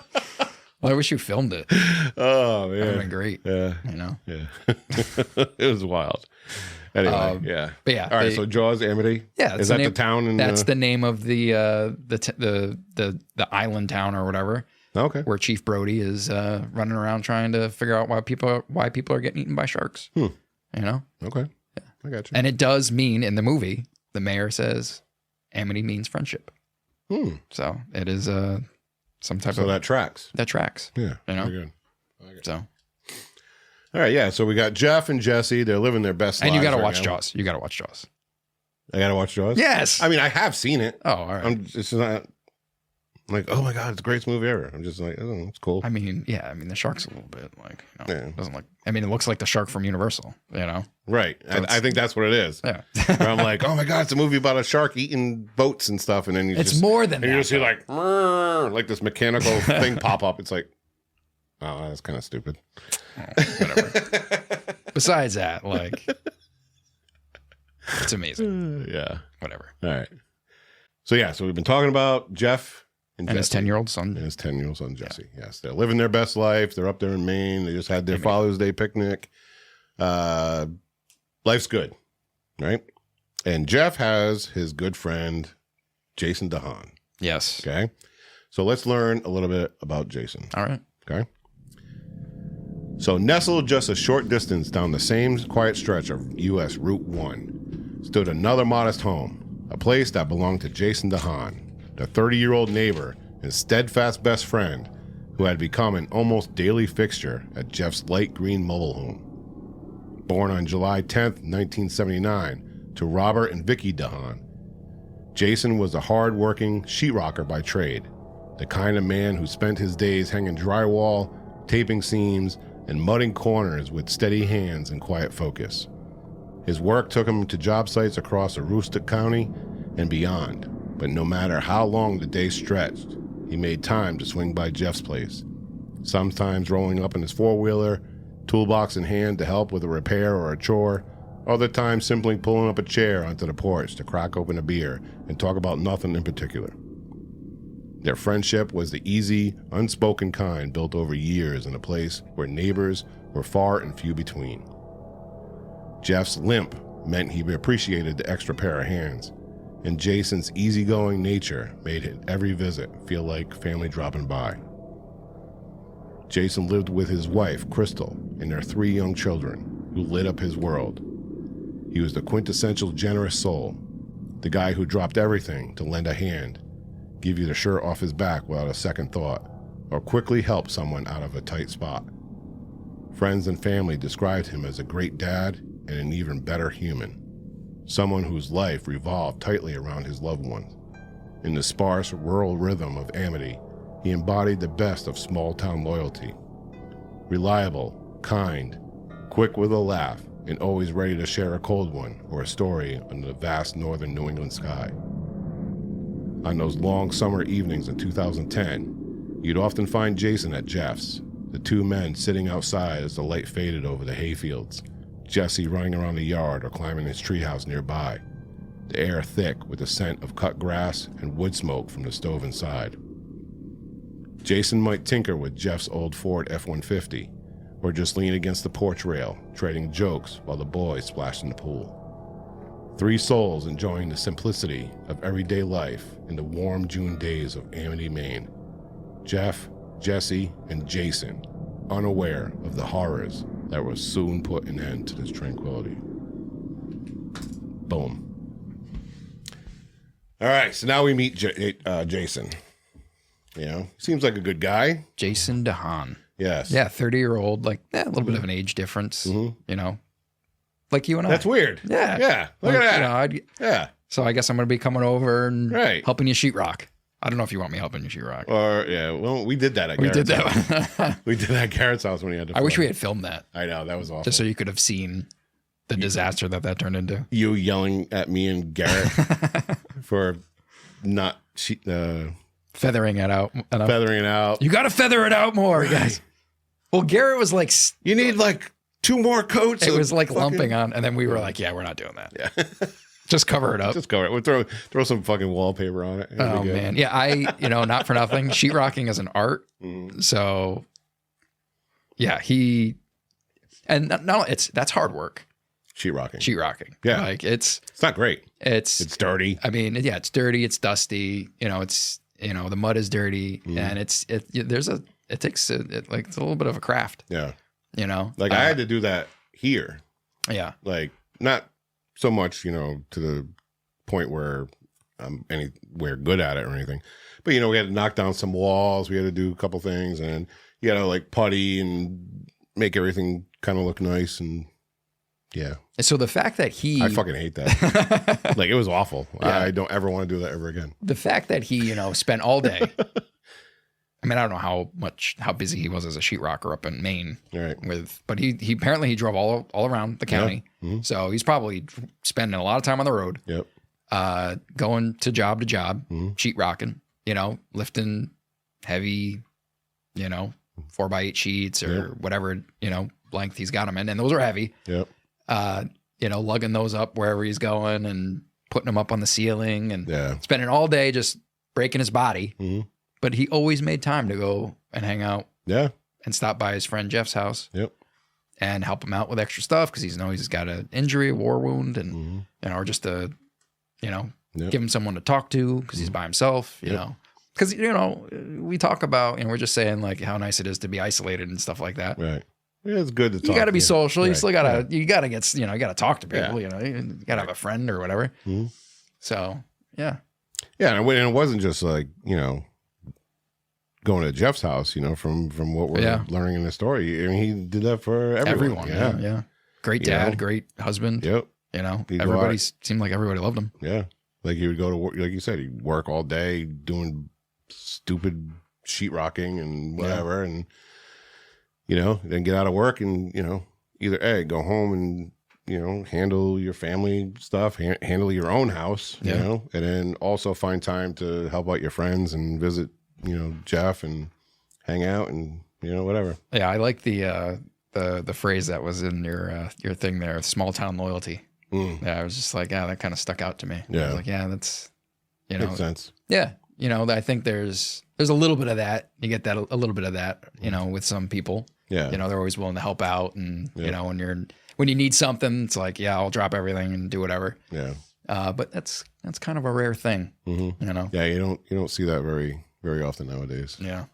Well, I wish you filmed it. Oh, That would have man. been great. Yeah. Yeah. It was wild. Anyway, yeah. But yeah, All right, so Jaws, Amity. Yeah, that's is the that name, the town? That's the name of the island town or whatever, okay. where Chief Brody is running around trying to figure out why people are getting eaten by sharks. You know. Okay. Yeah, I got you. And it does mean in the movie, the mayor says, Amity means friendship. So it is some type of that tracks. that tracks. Yeah. You know? Very good. So All right, yeah. So we got Jeff and Jesse. They're living their best lives. and you got to right watch now. Jaws. You got to watch Jaws. I got to watch Jaws? Yes. I mean, I have seen it. Oh, all right. It's not like, oh my God, it's the greatest movie ever. I'm just like, oh, it's cool. I mean, the shark's a little bit like, Yeah. doesn't look. I mean, it looks like the shark from Universal. You know. Right. So I think that's what it is. Yeah. Where I'm like, oh my God, it's a movie about a shark eating boats and stuff. And then you It's just, more than and you that, just see though. like this mechanical thing pop up. It's like, oh, that's kind of stupid. Whatever. Besides that, like, it's amazing. Yeah. Whatever. All right. So yeah, so we've been talking about Jeff And his Jesse. 10-year-old son. And his 10-year-old son, Jesse. Yes. They're living their best life. They're up there in Maine. They just had their Father's Day picnic. Life's good. Right? And Jeff has his good friend, Jason Dehahn. Yes. Okay. So let's learn a little bit about Jason. All right. Okay. So nestled just a short distance down the same quiet stretch of U.S. Route 1 stood another modest home, a place that belonged to Jason Dehahn, the 30-year-old neighbor and steadfast best friend who had become an almost daily fixture at Jeff's light green mobile home. Born on July 10th, 1979, to Robert and Vicky Dehahn, Jason was a hard-working sheetrocker by trade, the kind of man who spent his days hanging drywall, taping seams, and mudding corners with steady hands and quiet focus. His work took him to job sites across Aroostook County and beyond, but no matter how long the day stretched, he made time to swing by Jeff's place, sometimes rolling up in his four-wheeler, toolbox in hand to help with a repair or a chore, other times simply pulling up a chair onto the porch to crack open a beer and talk about nothing in particular. Their friendship was the easy, unspoken kind built over years in a place where neighbors were far and few between. Jeff's limp meant he appreciated the extra pair of hands, and Jason's easygoing nature made every visit feel like family dropping by. Jason lived with his wife, Crystal, and their 3 young children, who lit up his world. He was the quintessential generous soul, the guy who dropped everything to lend a hand, give you the shirt off his back without a second thought, or quickly help someone out of a tight spot. Friends and family described him as a great dad and an even better human, someone whose life revolved tightly around his loved ones. In the sparse, rural rhythm of Amity, he embodied the best of small-town loyalty. Reliable, kind, quick with a laugh, and always ready to share a cold one or a story under the vast northern New England sky. On those long summer evenings in 2010, you'd often find Jason at Jeff's, the 2 men sitting outside as the light faded over the hayfields, Jesse running around the yard or climbing his treehouse nearby, the air thick with the scent of cut grass and wood smoke from the stove inside. Jason might tinker with Jeff's old Ford F-150, or just lean against the porch rail, trading jokes while the boys splashed in the pool. 3 souls enjoying the simplicity of everyday life in the warm June days of Amity, Maine. Jeff, Jesse, and Jason, unaware of the horrors that will soon put an end to this tranquility. Boom. All right, so now we meet Jason. You know, seems like a good guy. Jason Dehahn. Yes. Yeah, 30-year-old, like a little bit of an age difference, you know, like you and I. That's weird. Yeah. Yeah. Look Like, at that. You know, Yeah. So I guess I'm going to be coming over and Right. helping you sheetrock. I don't know if you want me helping you sheetrock. Or, yeah, well, we did that at We Garrett's did house. that. We did that at Garrett's house when he had to I wish film. we had filmed that I know, that was awful. just so you could have seen the disaster that turned into. You yelling at me and Garrett for not Feathering it out. enough. feathering it out. You got to feather it out more, guys. Well, Garrett was like, You need like 2 more coats. it of was like fucking- lumping on. And then we were like, yeah, we're not doing that. Yeah. Just cover it up. Just cover it. We'll throw some fucking wallpaper on it. It'll Oh be good. man. Yeah. Not for nothing. Sheetrocking is an art. Mhm. So yeah, that's hard work. Sheetrocking. Sheetrocking. Yeah. Like it's It's not great. It's dirty. I mean, yeah, it's dirty, it's dusty, the mud is dirty, and it's a little bit of a craft, Yeah. Like I had to do that here. yeah. Like not so much, to the point where I'm anywhere good at it or anything. But we had to knock down some walls, we had to do a couple things, and you had to like putty and make everything kind of look nice. And yeah. And so the fact that I fucking hate that. Like it was awful. Yeah. I don't ever want to do that ever again. the fact that he, spent all day, I mean, I don't know how busy he was as a sheetrocker up in Maine All right. but he apparently he drove all around the county. Yeah. Mhm. So he's probably spending a lot of time on the road, Yep. going to job, Mhm. sheetrocking, lifting heavy, 4x8 sheets or Yep. whatever, length he's got them in. And those are heavy, Yep. lugging those up wherever he's going and putting them up on the ceiling and Yeah. spending all day just breaking his body. Mhm. But he always made time to go and hang out Yeah. and stop by his friend Jeff's house Yep. and help him out with extra stuff because he's got an injury, a war wound, and Mhm. or just to, Yep. give him someone to talk to because he's by himself, Yep. Because we talk about, we're just saying like how nice it is to be isolated and stuff like that. Right. Yeah, it's good to talk. You got to be yeah. social. You Right. still gotta you gotta get you got to talk to people. Yeah. You gotta have a friend or whatever. Mhm. So yeah, Yeah, and it wasn't just like going to Jeff's house. From what we're Yeah. learning in the story. I mean, he did that for everyone. Yeah. Great dad, great husband. Yep. Everybody go seemed like everybody loved him. Yeah. Like he would go to work, like you said, he'd work all day doing stupid sheetrocking and whatever, and then get out of work and either go home and handle your family stuff, handle your own house, and then also find time to help out your friends and visit Jeff and hang out and whatever. Yeah, I like the phrase that was in your thing there, small town loyalty. Yeah, I was just like, that kind of stuck out to me. I Yeah. was like, that's Makes sense. yeah, I think there's a little bit of that. You get that a little bit of that, with some people. Yeah. They're always willing to help out, and Yeah. when you need something, it's like, I'll drop everything and do whatever. Yeah. But that's kind of a rare thing, Yeah, you don't see that very very often nowadays. Yeah.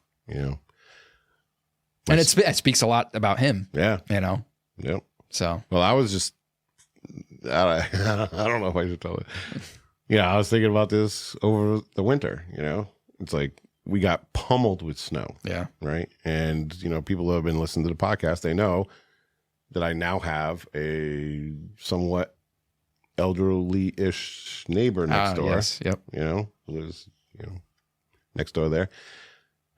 And it speaks a lot about him. Yeah. Yep. So Well, I was just I don't know if I should tell it. I was thinking about this over the winter, It's like we got pummeled with snow. yeah. Right. And, people who have been listening to the podcast, they know that I now have a somewhat elderly-ish neighbor next door. Yes. Yep. Who lives, next door there.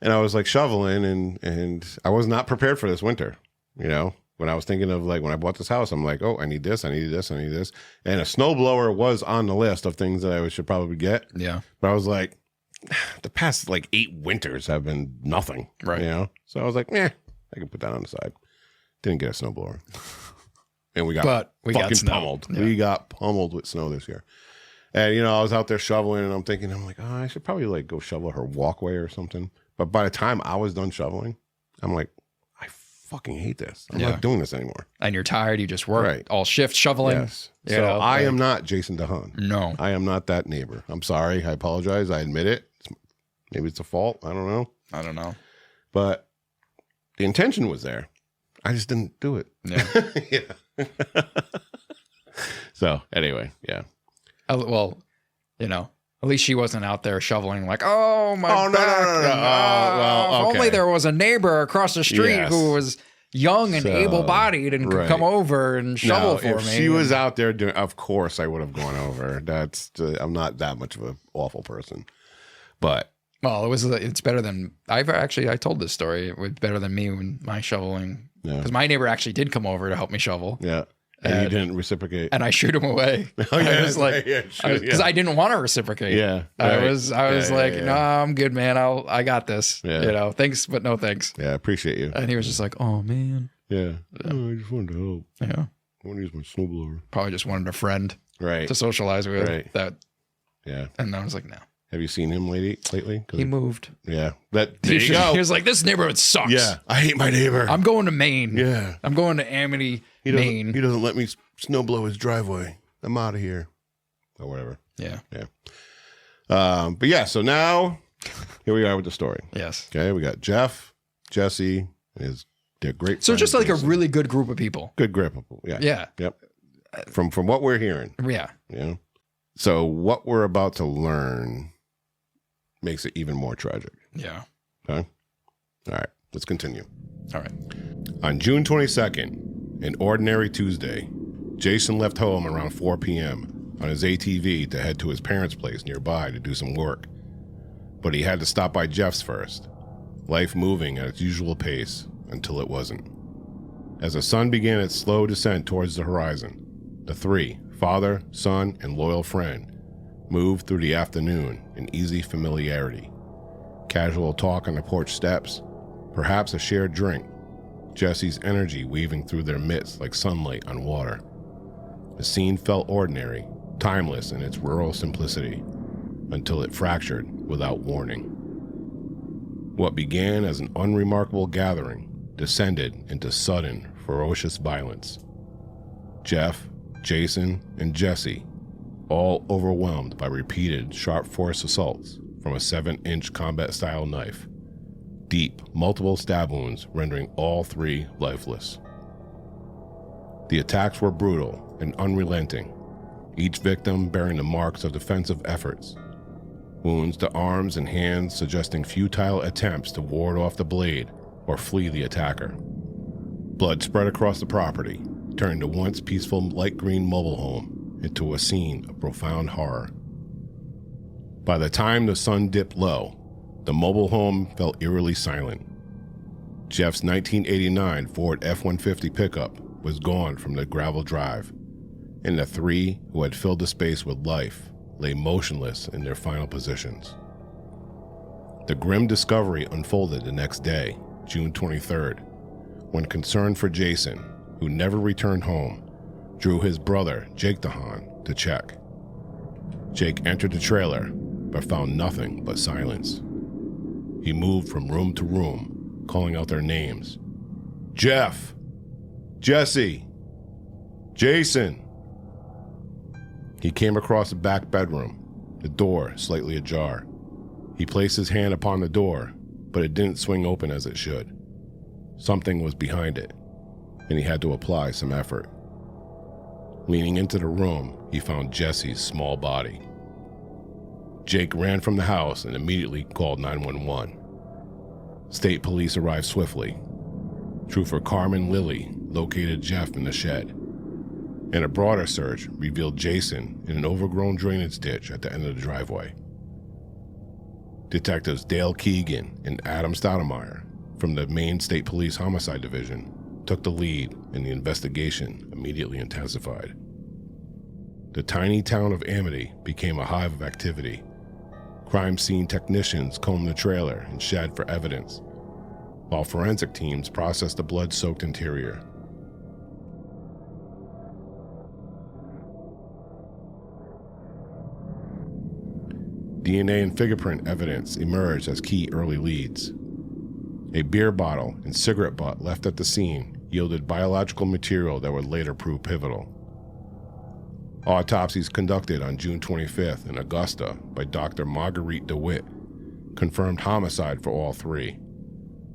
And I was like shoveling and I was not prepared for this winter, When I was thinking of like when I bought this house, I'm like, oh, I need this, I need this, I need this. And a snowblower was on the list of things that I should probably get. Yeah. But I was like, the past like 8 winters have been nothing. Right. So I was like, I can put that on the side. Didn't get a snowblower. And we got But we got fucking snow. pummeled. Yeah. We got pummeled with snow this year. And, I was out there shoveling, and I'm thinking, I should probably like go shovel her walkway or something. But by the time I was done shoveling, I'm like, I fucking hate this. I'm not doing this anymore. And you're tired. You just work all shift shoveling. Yes. So I am not Jason Dehahn. No. I am not that neighbor. I'm sorry. I apologize. I admit it. Maybe it's a fault. I don't know. But the intention was there. I just didn't do it. Yeah. So anyway, yeah. Well, at least she wasn't out there shoveling like, oh, my Oh, no, back. no. Well, If okay. only there was a neighbor across the street Yes. who was young and So, able-bodied and could right. come over and shovel No, for if me. she was out there doing, of course I would have gone over. I'm not that much of an awful person. But Well, it's better than, I told this story. It was better than me when my shoveling, because my neighbor actually did come over to help me shovel. yeah. And you didn't reciprocate. And I shoot him away. Oh, yeah, I was like, because I didn't want to reciprocate. Yeah. I right. was like, no, I'm good, man. I got this. Yeah. Thanks, but no thanks. Yeah, I appreciate you. And he was just like, oh man. Yeah. Oh, I just wanted to help. Yeah. I want to use my snowblower. Probably just wanted a friend Right. to socialize with. Right. That. Yeah. And I was like, no. Have you seen him lately? 'Cause He moved. Yeah. There you He go. was like, this neighborhood sucks. Yeah. I hate my neighbor. I'm going to Maine. Yeah. I'm going to Amity, He Maine. doesn't let me snowblow his driveway. I'm out of here. Or whatever. Yeah. Yeah. But yeah, so now here we are with the story. Yes. Okay, we got Jeff, Jesse, and their great So friend, just like Jason. a really good group of people. Good grip. Yeah. Yeah. Yep. From what we're hearing. Yeah. Yeah. So what we're about to learn makes it even more tragic. Yeah. Okay. All right. Let's continue. All right. On June 22nd, an ordinary Tuesday, Jason left home around 4 p.m. on his ATV to head to his parents' place nearby to do some work. But he had to stop by Jeff's first, life moving at its usual pace until it wasn't. As the sun began its slow descent towards the horizon, the three, father, son, and loyal friend, moved through the afternoon in easy familiarity. Casual talk on the porch steps, perhaps a shared drink, Jesse's energy weaving through their midst like sunlight on water. The scene felt ordinary, timeless in its rural simplicity, until it fractured without warning. What began as an unremarkable gathering descended into sudden, ferocious violence. Jeff, Jason, and Jesse, all overwhelmed by repeated sharp force assaults from a 7-inch combat-style knife. Deep, multiple stab wounds rendering all three lifeless. The attacks were brutal and unrelenting, each victim bearing the marks of defensive efforts. Wounds to arms and hands suggesting futile attempts to ward off the blade or flee the attacker. Blood spread across the property, turning the once peaceful light green mobile home into a scene of profound horror. By the time the sun dipped low, the mobile home felt eerily silent. Jeff's 1989 Ford F-150 pickup was gone from the gravel drive, and the three who had filled the space with life lay motionless in their final positions. The grim discovery unfolded the next day, June 23rd, when concern for Jason, who never returned home, drew his brother, Jake Dehahn, to check. Jake entered the trailer, but found nothing but silence. He moved from room to room, calling out their names. Jeff! Jesse! Jason! He came across the back bedroom, the door slightly ajar. He placed his hand upon the door, but it didn't swing open as it should. Something was behind it, and he had to apply some effort. Leaning into the room, he found Jesse's small body. Jake ran from the house and immediately called 911. State police arrived swiftly. Trooper Carmen Lilly located Jeff in the shed, and a broader search revealed Jason in an overgrown drainage ditch at the end of the driveway. Detectives Dale Keegan and Adam Stoudemire from the Maine State Police Homicide Division took the lead, and the investigation immediately intensified. The tiny town of Amity became a hive of activity. Crime scene technicians combed the trailer and shed for evidence, while forensic teams processed the blood-soaked interior. DNA and fingerprint evidence emerged as key early leads. A beer bottle and cigarette butt left at the scene yielded biological material that would later prove pivotal. Autopsies conducted on June 25th in Augusta by Dr. Marguerite DeWitt confirmed homicide for all three,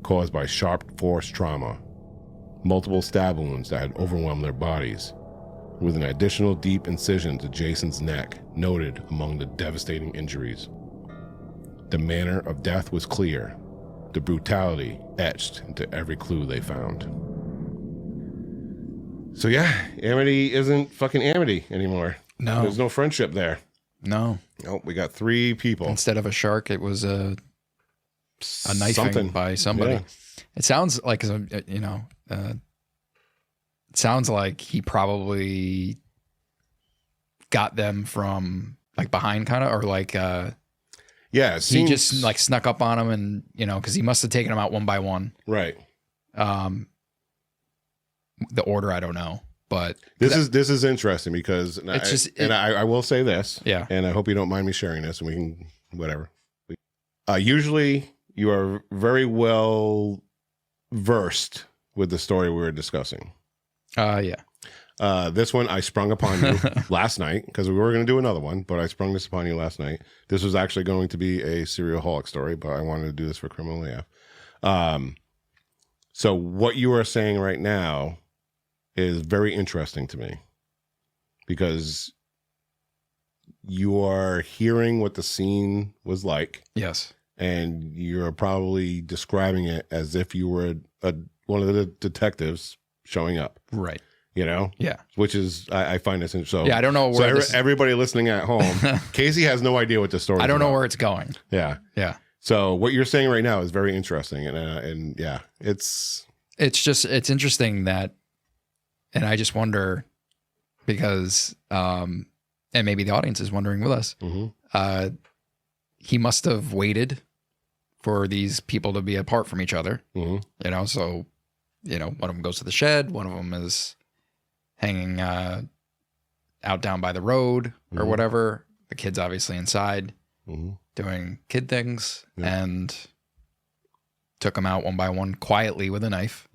caused by sharp force trauma, multiple stab wounds that had overwhelmed their bodies, with an additional deep incision to Jason's neck noted among the devastating injuries. The manner of death was clear, the brutality etched into every clue they found. So yeah, Amity isn't fucking Amity anymore. No. There's no friendship there. No. Nope, we got three people. Instead of a shark, it was a knifing Something. by somebody. Yeah. It sounds like, it sounds like he probably got them from like behind kind of, or like, Yeah, it he seems, just like snuck up on him and, cause he must've taken them out one by one. right. The order, I don't know, but This is interesting because I will say this, Yeah. and I hope you don't mind me sharing this, and we can whatever. Usually, you are very well versed with the story we were discussing. yeah. This one I sprung upon you last night because we were going to do another one, but I sprung this upon you last night. This was actually going to be a SERIALHOLIC story, but I wanted to do this for Criminal AF. So what you are saying right now is very interesting to me because you are hearing what the scene was like, Yes. and you're probably describing it as if you were one of the detectives showing up. Right. Yeah, which is I find this interesting. So, Yeah. I don't know where everybody listening at home, Casey has no idea what the story is. I don't know about. where it's going. Yeah. Yeah. So what you're saying right now is very interesting, and yeah, it's interesting that, and I just wonder because, and maybe the audience is wondering with us, he must have waited for these people to be apart from each other, so, one of them goes to the shed, one of them is hanging out down by the road or whatever. The kid's obviously inside doing kid things and took them out one by one quietly with a knife.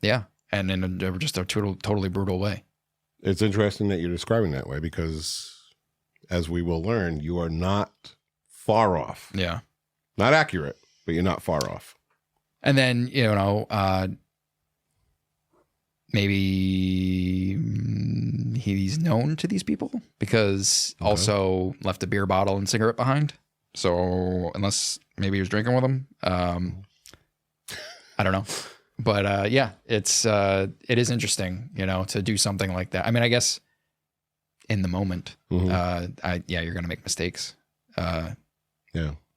Yeah. And in just a totally brutal way. It's interesting that you're describing that way because, as we will learn, you are not far off. Yeah. Not accurate, but you're not far off. And then, maybe he's known to these people because also left a beer bottle and cigarette behind. So unless maybe he was drinking with them, I don't know. But yeah, it is interesting, to do something like that. I mean, I guess in the moment, you're going to make mistakes. Yeah.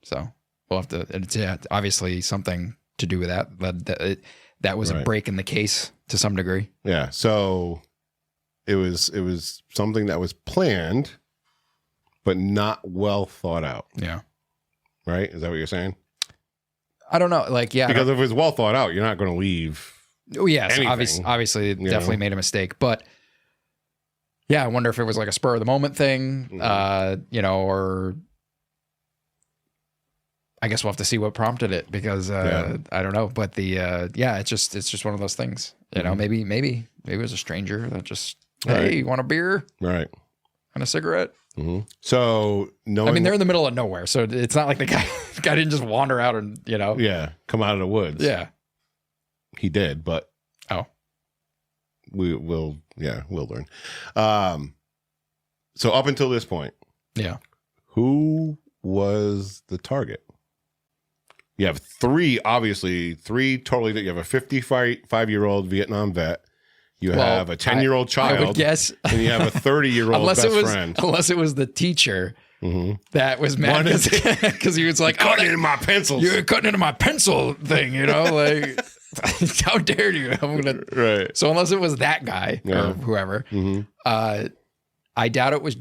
So we'll have to. It's obviously something to do with that. That was a break in the case to some degree. Yeah. So it was something that was planned, but not well thought out. Yeah. Right? Is that what you're saying? I don't know. Like, yeah. Because if it was well thought out, you're not going to leave. Oh, yes. Anything, obviously definitely made a mistake. But yeah, I wonder if it was like a spur of the moment thing, or I guess we'll have to see what prompted it because I don't know. But it's just one of those things. Maybe it was a stranger that just, hey, you want a beer? Right. And a cigarette? So they're in the middle of nowhere, so it's not like the guy didn't just wander out and come out of the woods. Yeah, he did, but we'll learn. So up until this point, who was the target? You have three totally. You have a 55-year-old Vietnam vet. You have a 10-year-old child. I would guess. And you have a 30-year-old best friend. Unless it was the teacher that was mad because he was like, cutting into my pencils. You're cutting into my pencil thing, like, how dare you? Right. So unless it was that guy or whoever, I doubt it was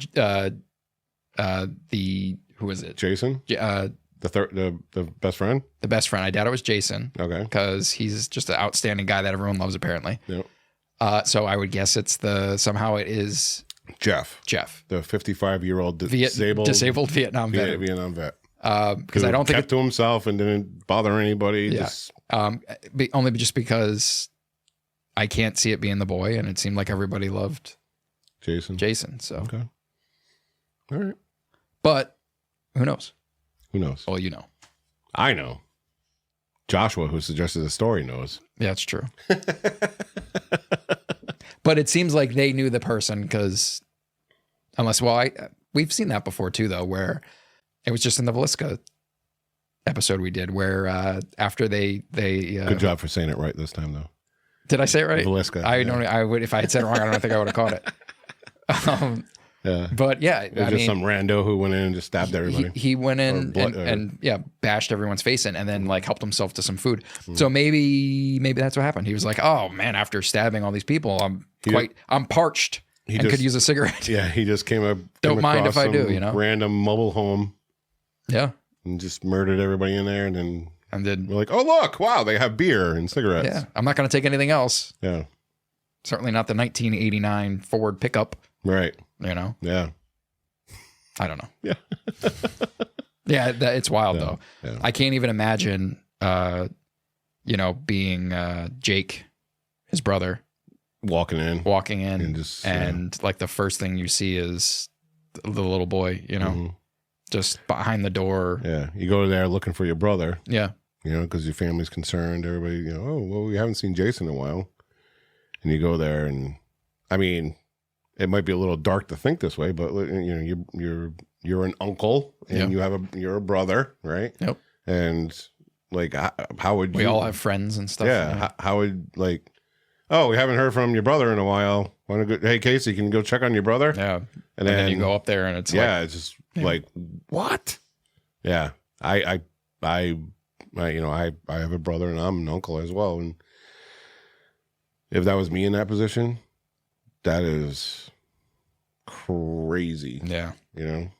who was it? Jason? The best friend? The best friend. I doubt it was Jason. Okay. Because he's just an outstanding guy that everyone loves, apparently. Yep. So I would guess somehow it is Jeff, the 55-year-old disabled Vietnam vet. Vietnam vet. Because I don't think kept to himself and didn't bother anybody. Yeah. Only just because I can't see it being the boy, and it seemed like everybody loved Jason. So okay, all right. But who knows? Who knows? Well, you know. I know. Joshua, who suggested the story, knows. Yeah, it's true. But it seems like they knew the person because, we've seen that before too, though, where it was just in the Velisca episode we did, where after they good job for saying it right this time, though. Did I say it right? Velisca. I would if I had said it wrong. I don't think I would have caught it. Yeah, but yeah, it was just some rando who went in and just stabbed everybody. He went in and bashed everyone's face in, and then like helped himself to some food. So maybe that's what happened. He was like, oh man, after stabbing all these people, I'm parched and could use a cigarette. Yeah, he just came don't mind if I do, you know, random mobile home. Yeah, and just murdered everybody in there, and then we're like, oh look, wow, they have beer and cigarettes. Yeah, I'm not going to take anything else. Yeah, certainly not the 1989 Ford pickup. Right. You know? Yeah. I don't know. Yeah. Yeah, it's wild though. Yeah. I can't even imagine, being Jake, his brother, walking in and like the first thing you see is the little boy, you know, just behind the door. Yeah. You go there looking for your brother. Yeah. You know, because your family's concerned. Everybody, you know, oh, well, we haven't seen Jason in a while. And you go there and, I mean, it might be a little dark to think this way, but you know, you're an uncle and you're a brother, right? Yep. And like, how would we all have friends and stuff? Yeah. How would we haven't heard from your brother in a while. Want to go? Hey, Casey, can you go check on your brother? Yeah. And then you go up there and it's it's just like what? Yeah. I have a brother and I'm an uncle as well, and if that was me in that position. That is crazy. Yeah. You know?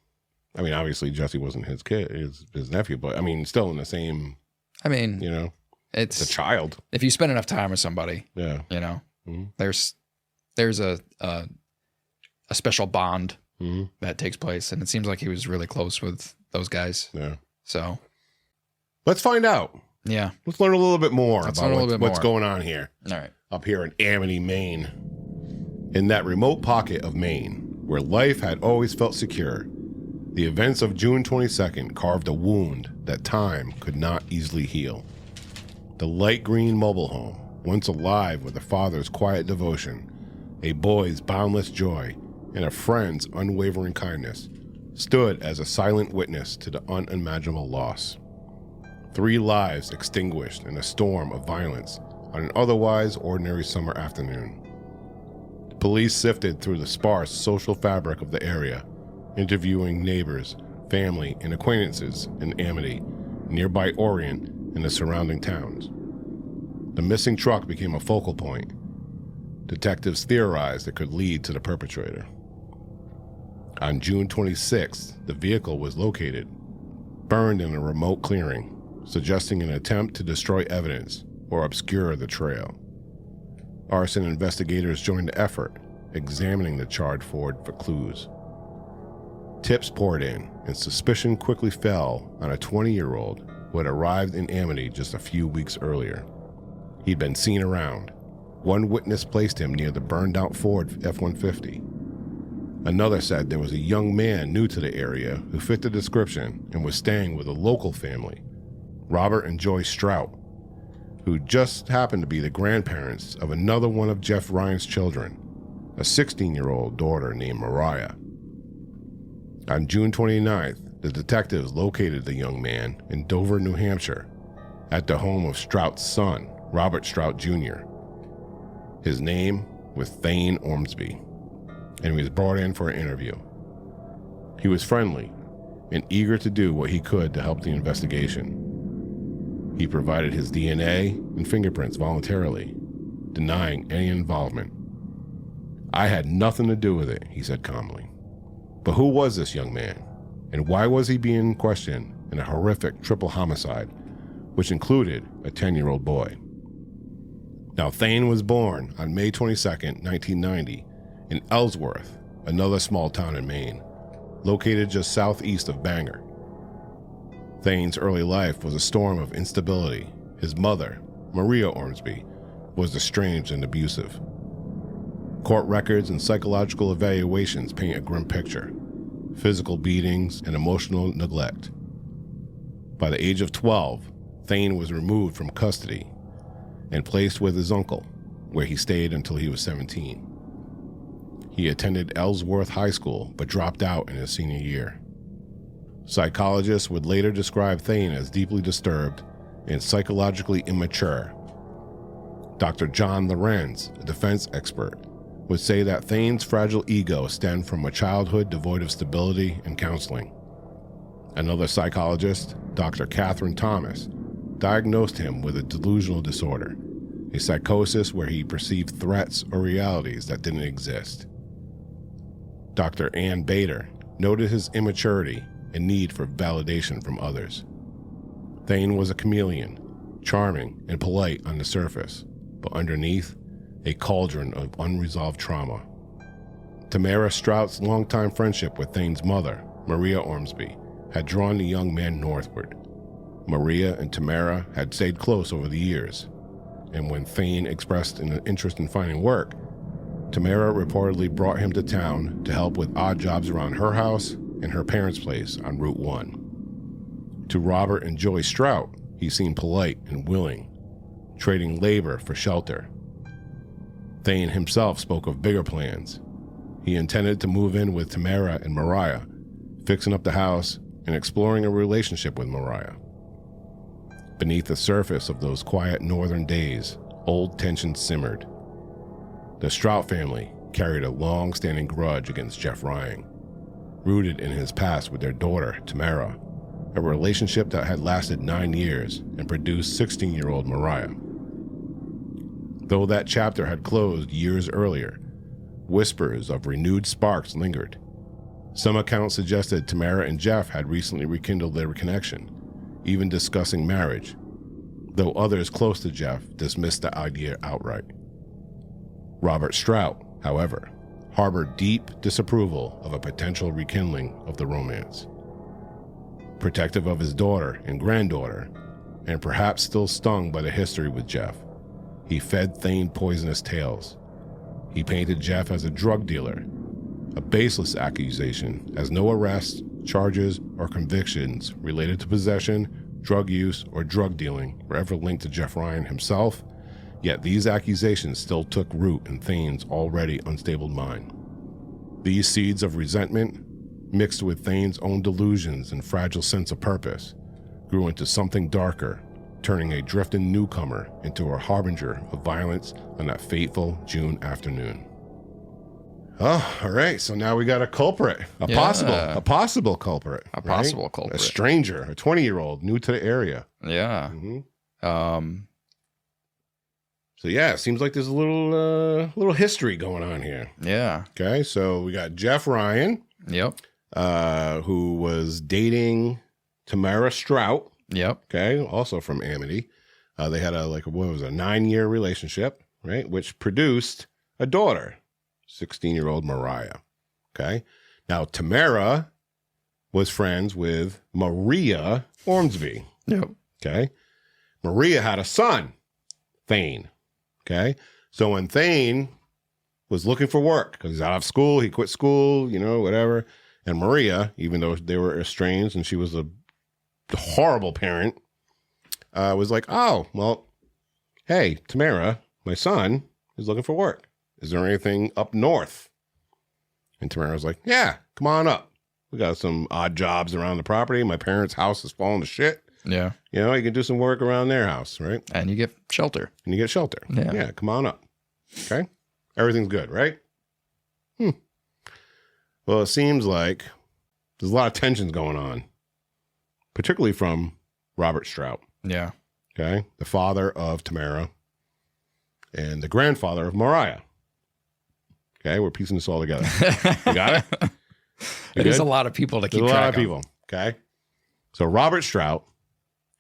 I mean, obviously Jesse wasn't his kid, his nephew, but I mean, still in the same, you know, it's a child. If you spend enough time with somebody, you know, there's a special bond that takes place. And it seems like he was really close with those guys. Yeah. So let's find out. Yeah. Let's learn a little bit more about what's going on here. All right. Up here in Amity, Maine. In that remote pocket of Maine, where life had always felt secure, the events of June 22nd carved a wound that time could not easily heal. The light green mobile home, once alive with a father's quiet devotion, a boy's boundless joy, and a friend's unwavering kindness, stood as a silent witness to the unimaginable loss. 3 lives extinguished in a storm of violence on an otherwise ordinary summer afternoon. Police sifted through the sparse social fabric of the area, interviewing neighbors, family, and acquaintances in Amity, nearby Orient, and the surrounding towns. The missing truck became a focal point. Detectives theorized it could lead to the perpetrator. On June 26th, the vehicle was located, burned in a remote clearing, suggesting an attempt to destroy evidence or obscure the trail. Arson investigators joined the effort, examining the charred Ford for clues. Tips poured in, and suspicion quickly fell on a 20-year-old who had arrived in Amity just a few weeks earlier. He'd been seen around. One witness placed him near the burned-out Ford F-150. Another said there was a young man new to the area who fit the description and was staying with a local family, Robert and Joy Strout, who just happened to be the grandparents of another one of Jeff Ryan's children, a 16-year-old daughter named Mariah. On June 29th, the detectives located the young man in Dover, New Hampshire, at the home of Strout's son, Robert Strout Jr. His name was Thayne Ormsby, and he was brought in for an interview. He was friendly and eager to do what he could to help the investigation. He provided his DNA and fingerprints voluntarily, denying any involvement. I had nothing to do with it, he said calmly. But who was this young man, and why was he being questioned in a horrific triple homicide, which included a 10-year-old boy? Now, Thayne was born on May 22nd, 1990, in Ellsworth, another small town in Maine, located just southeast of Bangor. Thayne's early life was a storm of instability. His mother, Maria Ormsby, was estranged and abusive. Court records and psychological evaluations paint a grim picture: physical beatings and emotional neglect. By the age of 12, Thayne was removed from custody and placed with his uncle, where he stayed until he was 17. He attended Ellsworth High School, but dropped out in his senior year. Psychologists would later describe Thayne as deeply disturbed and psychologically immature. Dr. John Lorenz, a defense expert, would say that Thayne's fragile ego stemmed from a childhood devoid of stability and counseling. Another psychologist, Dr. Catherine Thomas, diagnosed him with a delusional disorder, a psychosis where he perceived threats or realities that didn't exist. Dr. Ann Bader noted his immaturity and need for validation from others. Thayne was a chameleon, charming and polite on the surface, but underneath, a cauldron of unresolved trauma. Tamara Strout's longtime friendship with Thayne's mother, Maria Ormsby, had drawn the young man northward. Maria and Tamara had stayed close over the years, and when Thayne expressed an interest in finding work, Tamara reportedly brought him to town to help with odd jobs around her house and her parents' place on Route 1. To Robert and Joy Strout, he seemed polite and willing, trading labor for shelter. Thayne himself spoke of bigger plans. He intended to move in with Tamara and Mariah, fixing up the house and exploring a relationship with Mariah. Beneath the surface of those quiet northern days, old tension simmered. The Strout family carried a long-standing grudge against Jeff Ryan, rooted in his past with their daughter, Tamara, a relationship that had lasted 9 years and produced 16-year-old Mariah. Though that chapter had closed years earlier, whispers of renewed sparks lingered. Some accounts suggested Tamara and Jeff had recently rekindled their connection, even discussing marriage, though others close to Jeff dismissed the idea outright. Robert Strout, however, harbored deep disapproval of a potential rekindling of the romance. Protective of his daughter and granddaughter, and perhaps still stung by the history with Jeff, he fed Thayne poisonous tales. He painted Jeff as a drug dealer, a baseless accusation, as no arrests, charges, or convictions related to possession, drug use, or drug dealing were ever linked to Jeff Ryan himself, yet these accusations still took root in Thayne's already unstable mind. These seeds of resentment, mixed with Thayne's own delusions and fragile sense of purpose, grew into something darker, turning a drifting newcomer into a harbinger of violence on that fateful June afternoon. Oh, all right. So now we got a culprit, a possible culprit, a possible culprit, a stranger, a 20-year-old new to the area. Yeah. Mm-hmm. So yeah, it seems like there's a little history going on here. Yeah. Okay. So we got Jeff Ryan. Yep. Who was dating Tamara Strout. Yep. Okay. Also from Amity. They had a 9-year relationship, right? Which produced a daughter, 16-year-old Mariah. Okay. Now Tamara was friends with Maria Ormsby. Yep. Okay. Maria had a son, Thayne. Okay. So when Thayne was looking for work, because he's out of school, he quit school, whatever. And Maria, even though they were estranged and she was a horrible parent, was like, oh, well, hey, Tamara, my son is looking for work. Is there anything up north? And Tamara was like, yeah, come on up. We got some odd jobs around the property. My parents' house is falling to shit. Yeah. You can do some work around their house, right? And you get shelter. Yeah, come on up. Okay? Everything's good, right? Well, it seems like there's a lot of tensions going on, particularly from Robert Strout. Yeah. Okay? The father of Tamara and the grandfather of Mariah. Okay? We're piecing this all together. You got it? It is a lot of people to keep track of. A lot of people. Okay? So Robert Strout,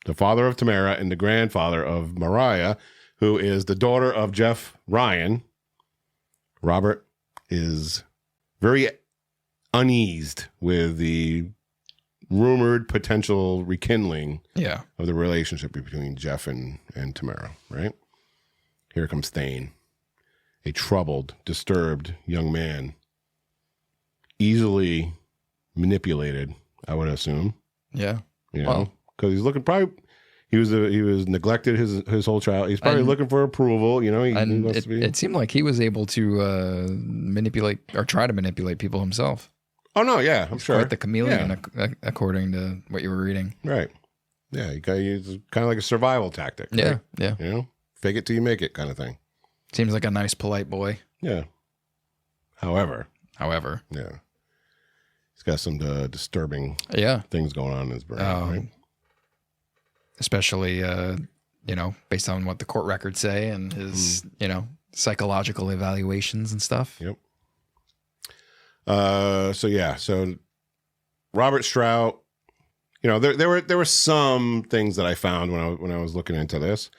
the father of Tamara and the grandfather of Mariah, who is the daughter of Jeff Ryan. Robert is very uneased with the rumored potential rekindling of the relationship between Jeff and Tamara, right? Here comes Thayne, a troubled, disturbed young man, easily manipulated, I would assume. Yeah. You know, because he's looking he was neglected his whole child. He's probably looking for approval, you know. He wants to be. It seemed like he was able to manipulate or try to manipulate people himself. Oh no, yeah, I'm sure. Quite the chameleon, according to what you were reading. Right. Yeah, he's kind of like a survival tactic. Right? Yeah, yeah. You know, fake it till you make it, kind of thing. Seems like a nice, polite boy. Yeah. However, yeah, he's got some disturbing things going on in his brain. Right? Especially, you know, based on what the court records say and his, you know, psychological evaluations and stuff. Yep. So Robert Strout, you know, there were some things that I found when I was looking into this.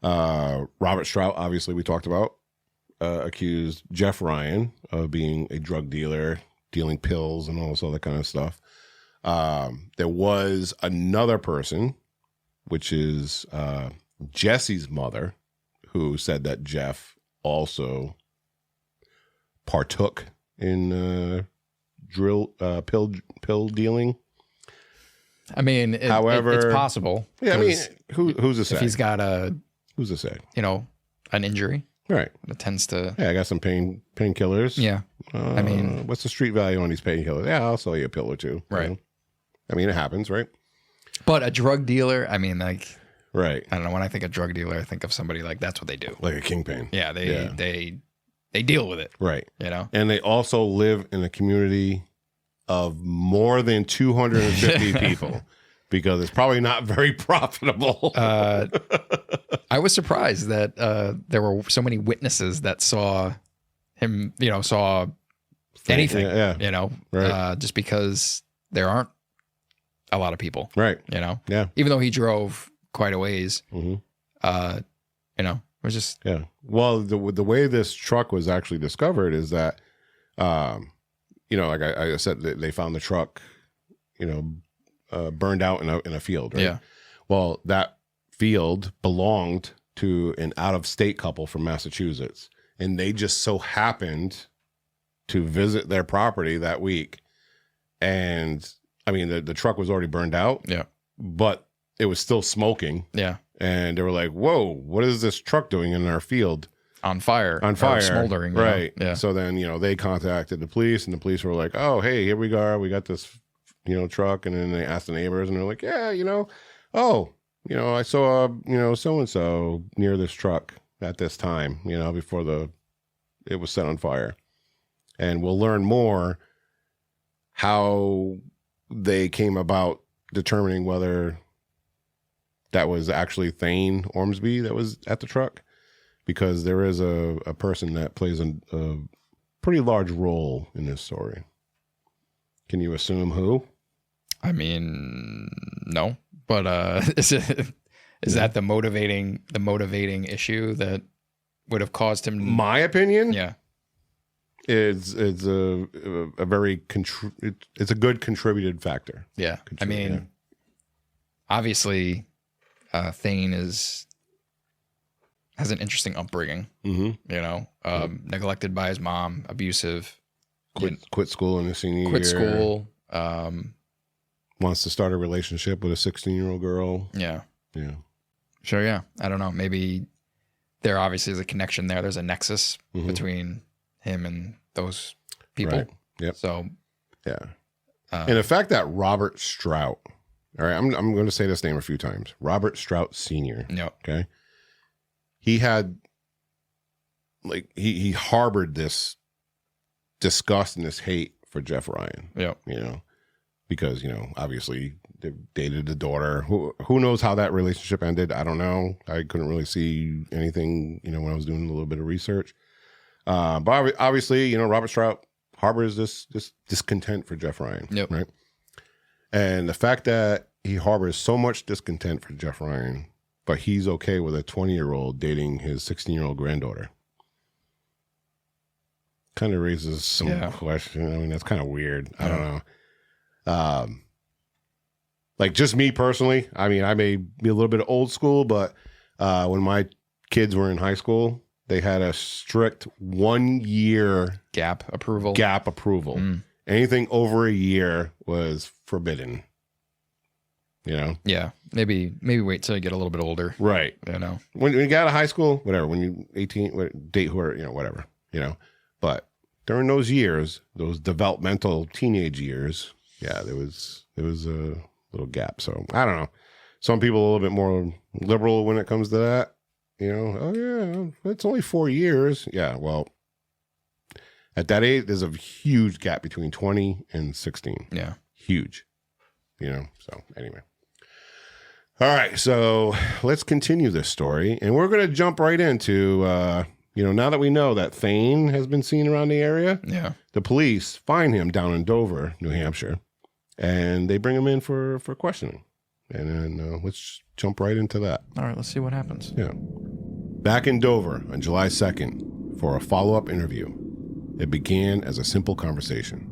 Robert Strout, obviously we talked about, accused Jeff Ryan of being a drug dealer, dealing pills and all this other kind of stuff. There was another person, which is Jesse's mother, who said that Jeff also partook in pill dealing. I mean, however, it's possible. Yeah, I mean, who's to say? If he's got who's to say? You know, an injury, right? It tends to. Yeah, I got some painkillers. Yeah, I mean, what's the street value on these painkillers? Yeah, I'll sell you a pill or two. Right. You know? I mean, it happens, right? But a drug dealer, I mean, like, right? I don't know. When I think of drug dealer, I think of somebody like that's what they do, like a kingpin. Yeah, they deal with it, right? You know, and they also live in a community of more than 250 people, because it's probably not very profitable. I was surprised that there were so many witnesses that saw him, you know, saw anything, you know, right. Just because there aren't a lot of people, right? You know, yeah. Even though he drove quite a ways, mm-hmm. You know, it was just Well, the way this truck was actually discovered is that, you know, like I said, they found the truck, you know, burned out in a field, right? Yeah. Well, that field belonged to an out-of-state couple from Massachusetts, and they just so happened to visit their property that week. And I mean, the truck was already burned out, but it was still smoking, and they were like, "Whoa, what is this truck doing in our field?" On fire, smoldering, right? Yeah. So then, you know, they contacted the police, and the police were like, "Oh, hey, here we go. We got this, you know, truck." And then they asked the neighbors, and they're like, "Yeah, you know, you know, I saw, you know, so and so near this truck at this time, you know, before it was set on fire." And we'll learn more how they came about determining whether that was actually Thayne Ormsby that was at the truck, because there is a person that plays a pretty large role in this story. Can you assume who? I mean, no, but is that the motivating issue that would have caused him? My opinion, it's a very it's a good contributed factor. Yeah, I mean, obviously, Thayne has an interesting upbringing. Mm-hmm. You know, neglected by his mom, abusive. Quit school in his senior year. Quit school. Wants to start a relationship with a 16-year-old girl. Yeah. Yeah. Sure. Yeah. I don't know. Maybe there obviously is a connection there. There's a nexus between him and those people. Right. Yep. So. Yeah. And the fact that Robert Strout, all right, I'm going to say this name a few times. Robert Strout Sr. Yep. Okay. He had, like, he harbored this disgust and this hate for Jeff Ryan. Yep. You know, because, you know, obviously they dated the daughter. Who knows how that relationship ended? I don't know. I couldn't really see anything, you know, when I was doing a little bit of research. But obviously, you know, Robert Strout harbors this discontent for Jeff Ryan. Yep. Right. And the fact that he harbors so much discontent for Jeff Ryan, but he's okay with a 20-year-old dating his 16-year-old granddaughter. kind of raises some question. I mean, that's kind of weird. I don't know. Like just me personally, I mean, I may be a little bit old school, but when my kids were in high school, they had a strict 1 year gap approval. Anything over a year was forbidden. You know? Yeah. Maybe wait till you get a little bit older. Right. You know? When you got out of high school, whatever, when you 18, date who are, you know, whatever, you know. But during those years, those developmental teenage years, yeah, there was a little gap. So I don't know. Some people are a little bit more liberal when it comes to that. You know, oh yeah, it's only 4 years. Yeah, well, at that age, there's a huge gap between 20 and 16. Yeah. Huge. You know, so anyway. All right, so let's continue this story. And we're going to jump right into, you know, now that we know that Thayne has been seen around the area, the police find him down in Dover, New Hampshire, and they bring him in for questioning. And then let's jump right into that. All right, let's see what happens. Yeah. Back in Dover on July 2nd for a follow-up interview. It began as a simple conversation.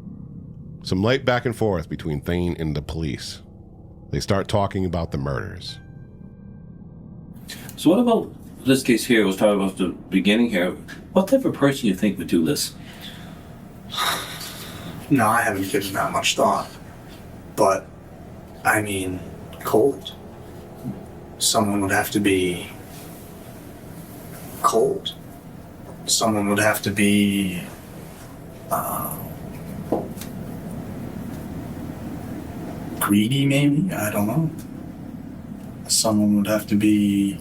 Some light back and forth between Thayne and the police. They start talking about the murders. So what about this case here? I was talking about the beginning here. What type of person you think would do this? No, I haven't given that much thought. But, I mean, cold. Someone would have to be cold. Someone would have to be greedy, maybe? I don't know. Someone would have to be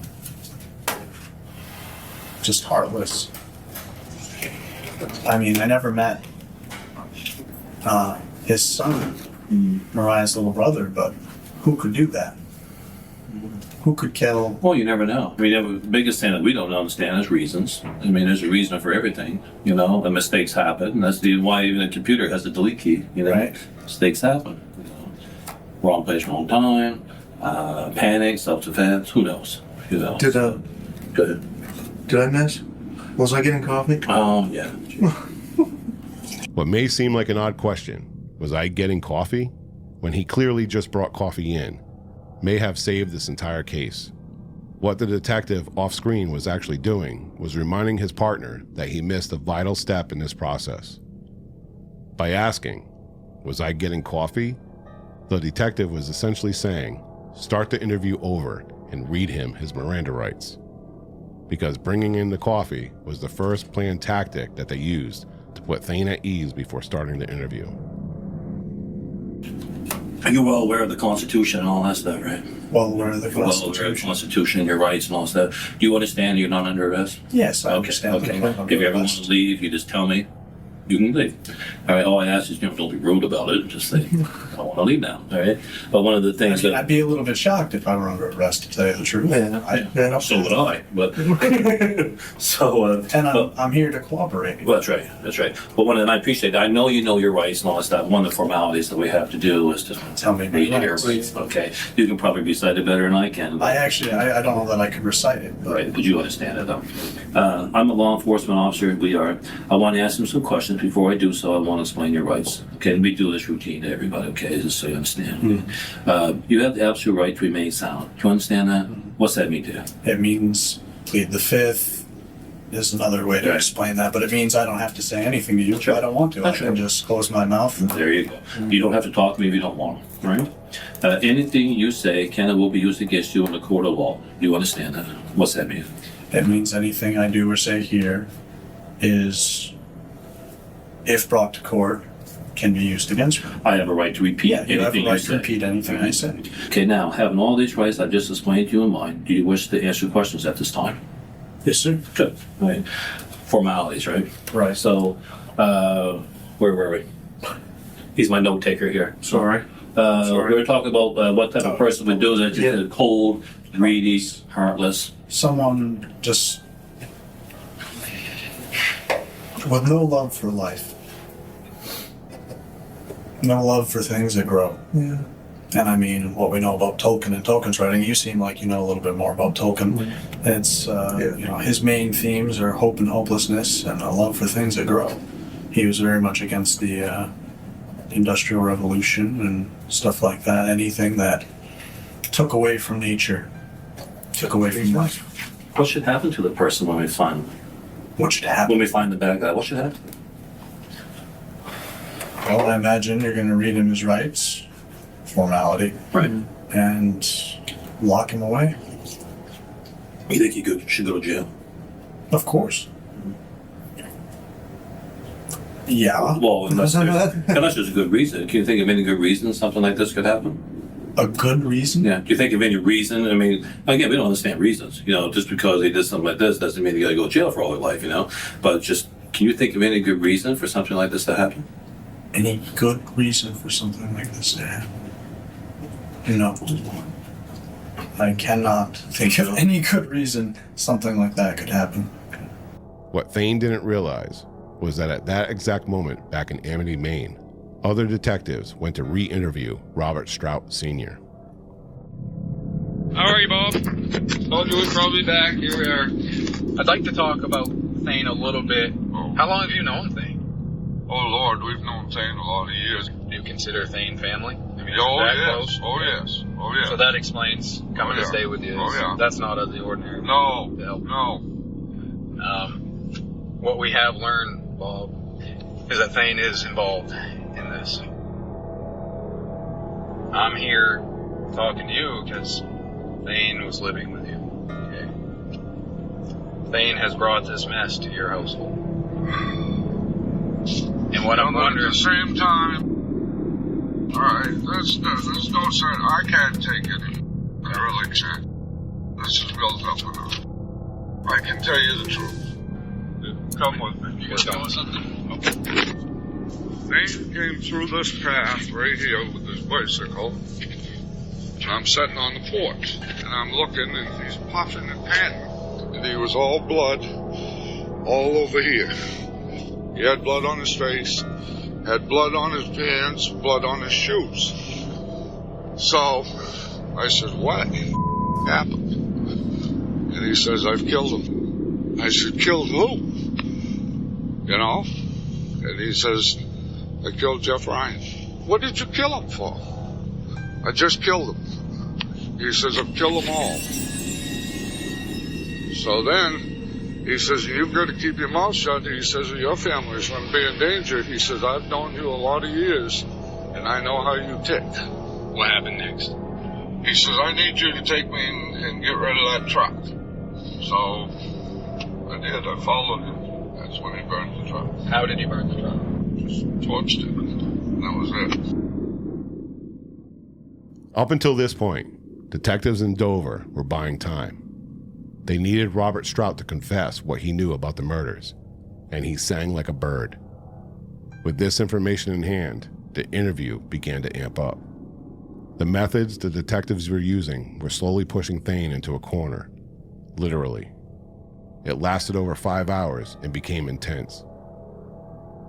just heartless. I mean, I never met his son, Mariah's little brother, but who could do that? Who could kill? Well, you never know. I mean, the biggest thing that we don't understand is reasons. I mean, there's a reason for everything, you know, and mistakes happen. And that's why even a computer has a delete key, you know. Right. Mistakes happen. You know. Wrong place, wrong time, panic, self-defense, who knows? You know. Go ahead. Did I miss? Was I getting coffee? Oh, yeah. What may seem like an odd question, was I getting coffee? When he clearly just brought coffee in, may have saved this entire case. What the detective off-screen was actually doing was reminding his partner that he missed a vital step in this process. By asking, was I getting coffee? The detective was essentially saying, start the interview over and read him his Miranda rights. Because bringing in the coffee was the first planned tactic that they used to put Thayne at ease before starting the interview. You're well aware of the Constitution and all that stuff, right? Well aware of the Well aware of the Constitution and your rights and all that stuff. Do you understand you're not under arrest? Yes, I understand. Okay. If you ever want to leave, you just tell me. You can leave. All right. All I ask is, you know, don't be rude about it. Just say, I want to leave now. All right. But one of the things I'd be a little bit shocked if I were under arrest, to tell you the truth. Yeah. So would I. But I'm here to cooperate. Well, that's right. That's right. But and I appreciate that. I know you know your rights and all that stuff. One of the formalities that we have to do is to tell me read my your rights. rights. Okay. You can probably recite it better than I can. I don't know that I could recite it. Right, but you understand it though. I'm a law enforcement officer. I want to ask him some questions. Before I do so, I want to explain your rights. Okay, we do this routine to everybody, okay, just so you understand. You have the absolute right to remain silent. Do you understand that? What's that mean to you? It means plead the fifth. There's another way to explain that, but it means I don't have to say anything to you if I don't want to. I can just close my mouth. There you go. You don't have to talk to me if you don't want to, right? Anything you say can and will be used against you in the court of law. Do you understand that? What's that mean? It means anything I do or say here is, if brought to court, can be used against me. I have a right to repeat anything you say. You have a right to repeat anything I say. Okay, now, having all these rights I've just explained to you in mind, do you wish to answer questions at this time? Yes, sir. Good. Right. Formalities, right? Right. So, where were we? He's my note taker here. Sorry. We were talking about what type of person would do that. Just cold, greedy, heartless. Someone just with no love for life. No love for things that grow. Yeah. And I mean, what we know about Tolkien and Tolkien's writing, you seem like you know a little bit more about Tolkien. It's, you know, his main themes are hope and hopelessness and a love for things that grow. he was very much against the Industrial Revolution and stuff like that. Anything that took away from nature, took away from life. What should happen to the person when we find them? What should happen? When we find the bad guy, what should happen? Well, I imagine you're going to read him his rights, formality, Right. and lock him away. You think he should go to jail? Of course. Yeah. Well, unless there's a good reason. Can you think of any good reason something like this could happen? A good reason? Yeah. Do you think of any reason? I mean, again, we don't understand reasons. You know, just because they did something like this doesn't mean they got to go to jail for all their life, you know? But just, can you think of any good reason for something like this to happen? Any good reason for something like this to happen? No. I cannot think of any good reason something like that could happen. What Thayne didn't realize was that at that exact moment back in Amity, Maine, other detectives went to re-interview Robert Strout Sr. How are you, Bob? Told you we'd probably be back. Here we are. I'd like to talk about Thayne a little bit. Oh. How long have you known Thayne? Oh Lord, we've known Thayne a lot of years. Do you consider Thayne family? I mean, Oh that yes, close? oh yes, oh yes. So that explains coming to stay with you. Oh yeah. That's not of the ordinary. No, To help. no. What we have learned, Bob, is that Thayne is involved in this. I'm here talking to you because Thayne was living with you. Okay. Thayne has brought this mess to your household. And what I'm But wondering. at the same time, alright, there's no sense. I can't take it. I really can't. This is built up enough. I can tell you the truth. Come with me. You guys come with something? Okay. Thayne came through this path right here with his bicycle, and I'm sitting on the porch, and I'm looking, and he's puffing and panting, and he was all blood all over here. He had blood on his face, had blood on his pants, blood on his shoes. So I said, what happened? And he says, I've killed him. I said, killed who? You know? And he says, I killed Jeff Ryan. What did you kill him for? I just killed him. He says, I've killed them all. So then, he says, you've got to keep your mouth shut. He says, your family's going to be in danger. He says, I've known you a lot of years, and I know how you tick. What happened next? He says, I need you to take me and get rid of that truck. So I did. I followed him. That's when he burned the truck. How did he burn the truck? Just torched it. That was it. Up until this point, detectives in Dover were buying time. They needed Robert Strout to confess what he knew about the murders, and he sang like a bird. With this information in hand, the interview began to amp up. The methods the detectives were using were slowly pushing Thayne into a corner, literally. It lasted over 5 hours and became intense.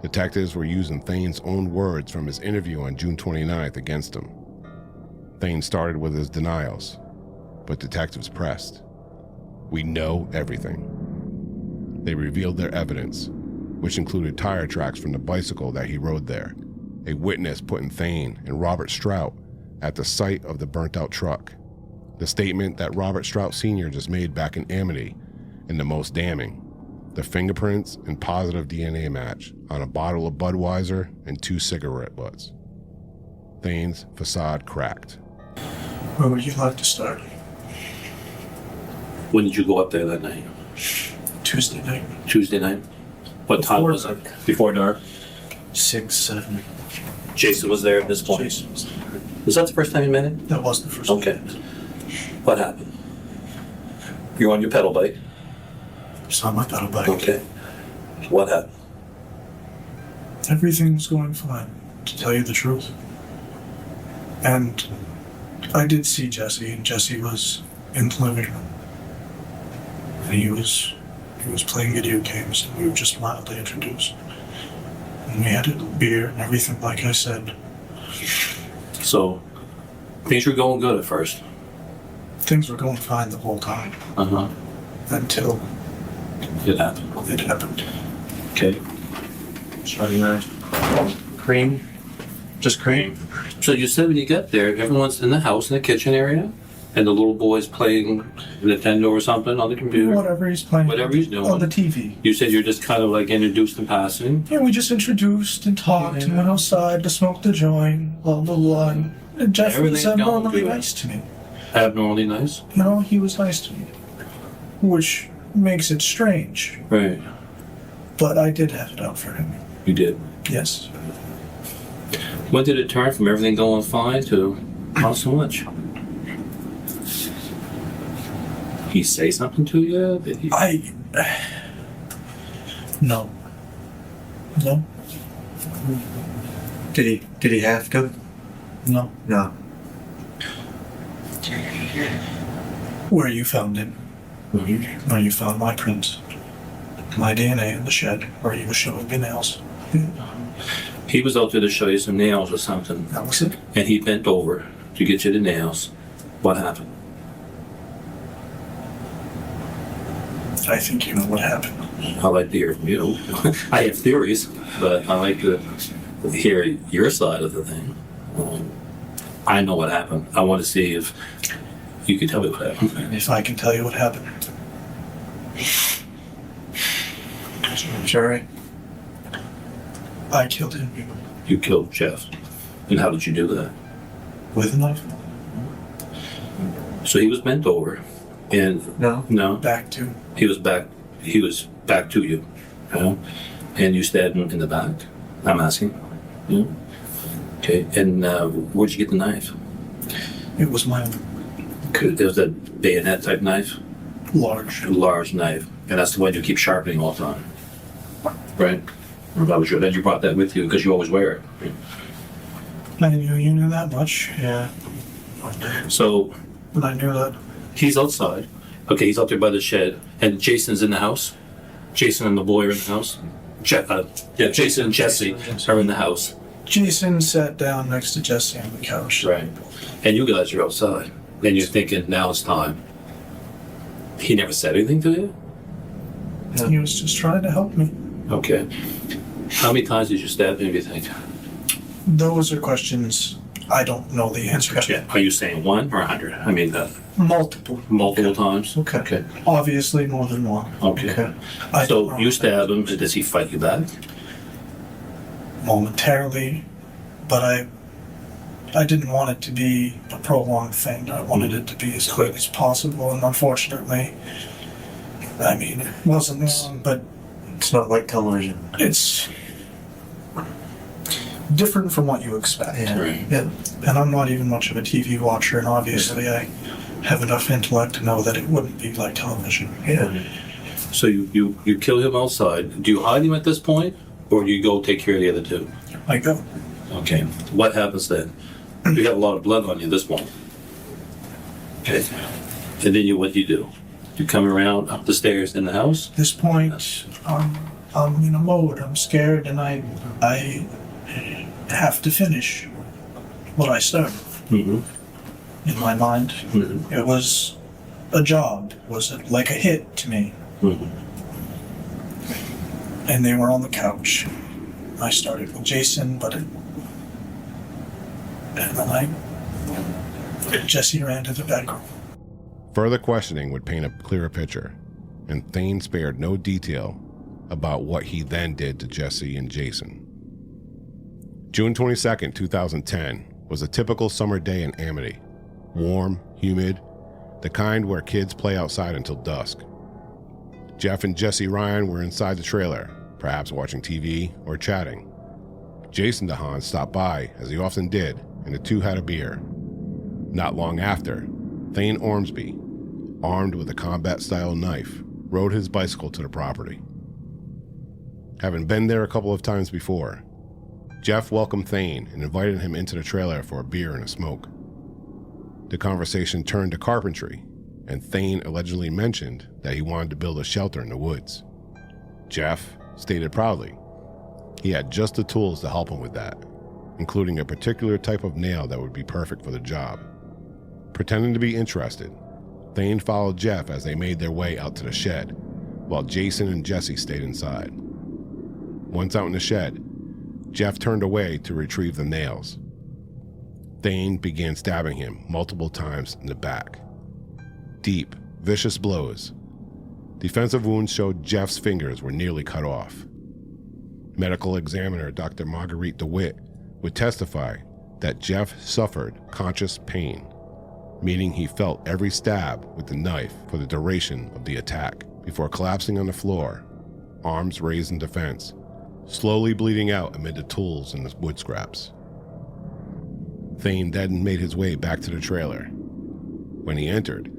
Detectives were using Thayne's own words from his interview on June 29th against him. Thayne started with his denials, but detectives pressed. We know everything. They revealed their evidence, which included tire tracks from the bicycle that he rode there, a witness putting Thayne and Robert Strout at the site of the burnt-out truck, the statement that Robert Strout Sr. just made back in Amity, and the most damning, the fingerprints and positive DNA match on a bottle of Budweiser and 2 cigarette butts. Thayne's facade cracked. Where would you like to start? When did you go up there that night? Tuesday night. Tuesday night? What time Before was it? Before dark? 6, 7. Jason was there at this point? Jason was there. Was that the first time you met him? That was the first Okay. time. What happened? You're on your pedal bike? It's on my pedal bike. Okay. What happened? Everything's going fine, to tell you the truth. And I did see Jesse, and Jesse was in the living room. And he was playing video games, and we were just mildly introduced. And we had a beer and everything, like I said. So, things were going good at first. Things were going fine the whole time, Uh-huh. until It happened. it happened. Okay. Starting cream. Just cream. So you said when you get there, everyone's in the house in the kitchen area, and the little boy's playing Nintendo or something on the computer. Whatever he's playing. Whatever he's doing. On the TV. You said you're just kind of like introduced in passing. Yeah, we just introduced and talked and went outside to smoke the joint, blah, blah, blah. And Jeff was Everything's going abnormally good. nice to me. Abnormally nice. No, he was nice to me. Which makes it strange. Right. But I did have it out for him. You did. Yes. When did it turn from everything going fine to not so much? He say something to you? Did he? No. No. Did he have to? No. No. Where you found him. Where you found my prints. My DNA in the shed where he was showing me nails. He was out there to show you some nails or something, That was it. and he bent over to get you the nails. What happened? I think you know what happened. I like to hear from you. I have theories, but I like to hear your side of the thing. I know what happened. I want to see if you can tell me what happened. If I can tell you what happened. Sure. I killed him. You killed Jeff. And how did you do that? With a knife. So he was bent over, and No. Back to. he was back to you, you know? And you stabbed him in the back. I'm asking. Yeah. Okay. And where'd you get the knife? It was my It was that bayonet type knife, large. knife, and that's the one you keep sharpening all the time, right? Or that was then you brought that with you because you always wear it. I knew you knew that much. Yeah. So But I knew that. he's outside. Okay, he's out there by the shed, and Jason's in the house. Jason and the boy are in the house. Jason and Jesse are in the house. Jason sat down next to Jesse on the couch. Right. And you guys are outside. And you're thinking, now it's time. He never said anything to you? He was just trying to help me. Okay. How many times did you stab him, do you think? Those are questions I don't know the answer to. Are you saying 1 or 100? I mean, Multiple. multiple times? Okay. Obviously more than one. Okay. I don't So know. you stab him, and does he fight you back? Momentarily, but I didn't want it to be a prolonged thing. I wanted it to be as quick as possible, and unfortunately, I mean, it wasn't long, but It's not like television. it's different from what you expect. Yeah. Right. Yeah, and I'm not even much of a TV watcher, and obviously I have enough intellect to know that it wouldn't be like television. Yeah. So you kill him outside. Do you hide him at this point? Or do you go take care of the other two? I go. Okay. What happens then? You got a lot of blood on you at this point. Okay. And then what do? You come around up the stairs in the house? This point, I'm in a mode. I'm scared, and I have to finish what I started. Mm-hmm. In my mind, Mm-hmm. it was a job. It was like a hit to me. Mm-hmm. And they were on the couch. I started with Jason, and then Jesse ran to the bedroom. Further questioning would paint a clearer picture, and Thayne spared no detail about what he then did to Jesse and Jason. June 22nd, 2010 was a typical summer day in Amity. Warm, humid, the kind where kids play outside until dusk. Jeff and Jesse Ryan were inside the trailer, perhaps watching TV or chatting. Jason Dehahn stopped by, as he often did, and the two had a beer. Not long after, Thayne Ormsby, armed with a combat-style knife, rode his bicycle to the property. Having been there a couple of times before, Jeff welcomed Thayne and invited him into the trailer for a beer and a smoke. The conversation turned to carpentry, and Thayne allegedly mentioned that he wanted to build a shelter in the woods. Jeff stated proudly he had just the tools to help him with that, including a particular type of nail that would be perfect for the job. Pretending to be interested, Thayne followed Jeff as they made their way out to the shed, while Jason and Jesse stayed inside. Once out in the shed, Jeff turned away to retrieve the nails. Thayne began stabbing him multiple times in the back. Deep, vicious blows. Defensive wounds showed Jeff's fingers were nearly cut off. Medical examiner Dr. Marguerite DeWitt would testify that Jeff suffered conscious pain, meaning he felt every stab with the knife for the duration of the attack, before collapsing on the floor, arms raised in defense, slowly bleeding out amid the tools and the wood scraps. Thayne then made his way back to the trailer. When he entered,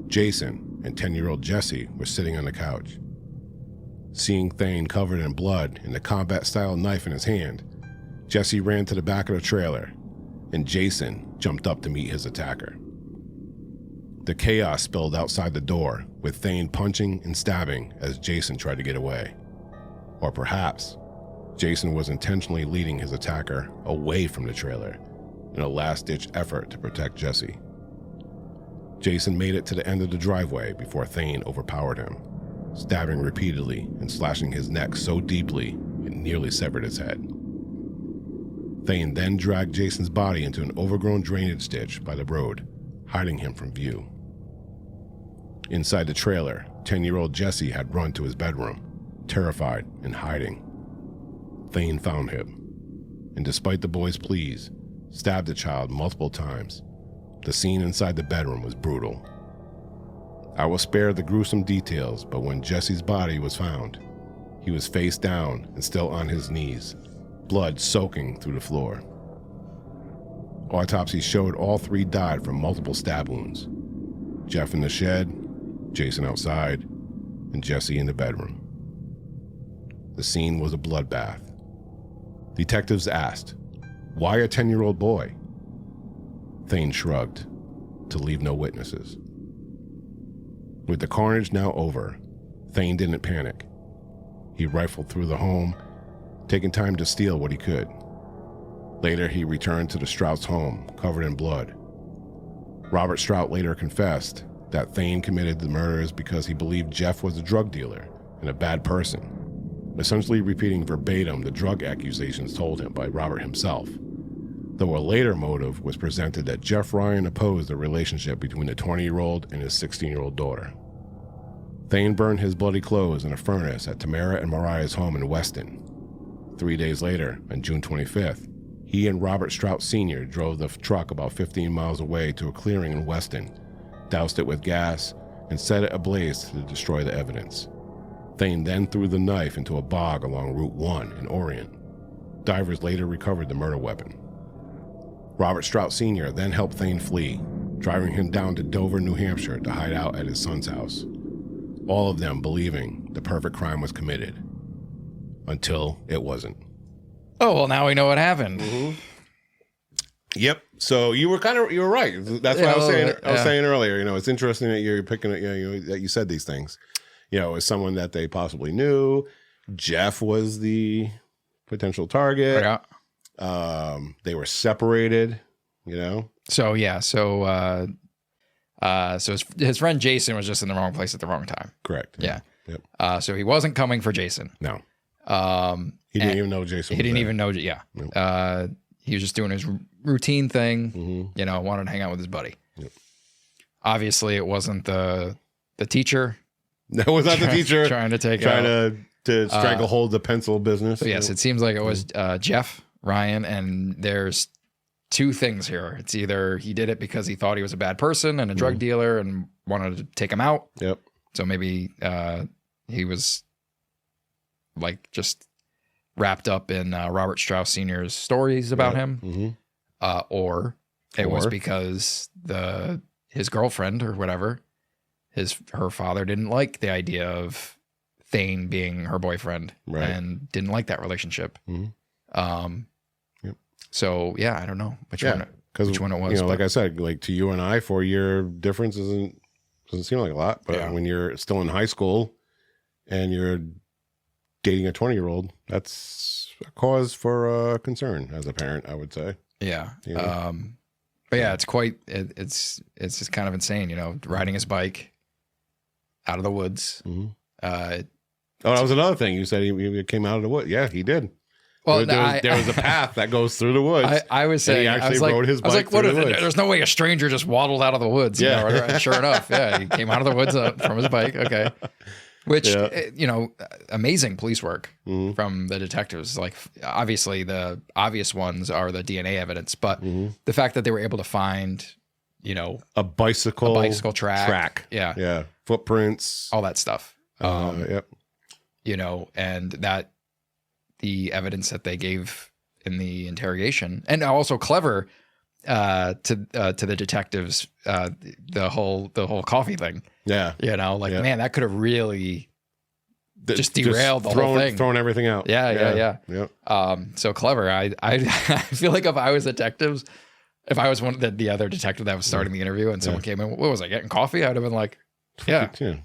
Jason and 10-year-old Jesse were sitting on the couch. Seeing Thayne covered in blood and the combat-style knife in his hand, Jesse ran to the back of the trailer, and Jason jumped up to meet his attacker. The chaos spilled outside the door, with Thayne punching and stabbing as Jason tried to get away. Or perhaps, Jason was intentionally leading his attacker away from the trailer in a last-ditch effort to protect Jesse. Jason made it to the end of the driveway before Thayne overpowered him, stabbing repeatedly and slashing his neck so deeply it nearly severed his head. Thayne then dragged Jason's body into an overgrown drainage ditch by the road, hiding him from view. Inside the trailer, 10-year-old Jesse had run to his bedroom, terrified and hiding. Thayne found him, and despite the boy's pleas, stabbed the child multiple times. The scene inside the bedroom was brutal. I will spare the gruesome details, but when Jesse's body was found, he was face down and still on his knees, blood soaking through the floor. Autopsy showed all three died from multiple stab wounds. Jeff in the shed, Jason outside, and Jesse in the bedroom. The scene was a bloodbath. Detectives asked, "Why a 10-year-old boy?" Thayne shrugged, to leave no witnesses. With the carnage now over, Thayne didn't panic. He rifled through the home, taking time to steal what he could. Later, he returned to the Strout's home, covered in blood. Robert Strout later confessed that Thayne committed the murders because he believed Jeff was a drug dealer and a bad person, essentially repeating verbatim the drug accusations told him by Robert himself, though a later motive was presented that Jeff Ryan opposed the relationship between the 20-year-old and his 16-year-old daughter. Thayne burned his bloody clothes in a furnace at Tamara and Mariah's home in Weston. 3 days later, on June 25th, he and Robert Strout Sr. drove the truck about 15 miles away to a clearing in Weston, doused it with gas, and set it ablaze to destroy the evidence. Thayne then threw the knife into a bog along Route 1 in Orient. Divers later recovered the murder weapon. Robert Strout Sr. then helped Thayne flee, driving him down to Dover, New Hampshire to hide out at his son's house. All of them believing the perfect crime was committed. Until it wasn't. Oh, well, now we know what happened. Mm-hmm. Yep. So you were right. That's what I was saying earlier. You know, it's interesting that you're picking it, that you said these things. You know, as someone that they possibly knew. Jeff was the potential target. Yeah. They were separated, So yeah, so his friend Jason was just in the wrong place at the wrong time. Correct. Yeah. Yep. So he wasn't coming for Jason. No. He didn't even know Jason. He didn't there. even know. Yeah. Nope. He was just doing his routine thing. Mm-hmm. Wanted to hang out with his buddy. Yep. Obviously, it wasn't the teacher. No, it was not the teacher trying to stranglehold the pencil business. So yes, it seems like it was Jeff Ryan, and there's two things here. It's either he did it because he thought he was a bad person and a drug dealer and wanted to take him out. Yep. So maybe he was like just wrapped up in Robert Strauss Sr.'s stories about him, or it was because his girlfriend or whatever, her father didn't like the idea of Thayne being her boyfriend and didn't like that relationship. So yeah, I don't know which one it was. Like I said, like to you and I, 4-year difference doesn't seem like a lot, but when you're still in high school and you're dating a 20-year-old, that's a cause for concern as a parent, I would say. Yeah. But yeah, it's just kind of insane, riding his bike out of the woods, Oh, that was another thing. You said he came out of the woods. Yeah, he did. Well, there was a path that goes through the woods. I was saying, and he actually rode his bike through the woods. There's no way a stranger just waddled out of the woods. Yeah. You know, right? Sure enough. Yeah. He came out of the woods from his bike. Okay. Which, you know, amazing police work from the detectives. Like, obviously, the obvious ones are the DNA evidence, but the fact that they were able to find, you know, a bicycle track. Yeah. Yeah. Footprints. All that stuff. Yep. You know, and that the evidence that they gave in the interrogation, and also clever to the detectives, the whole coffee thing. Yeah. You know, like, man, that could have really just derailed the whole thing. Thrown everything out. Yeah. Yeah. So clever. I feel like if I was detectives, if I was one of the other detective that was starting the interview and someone came in, what was I getting coffee? I'd have been like, yeah. We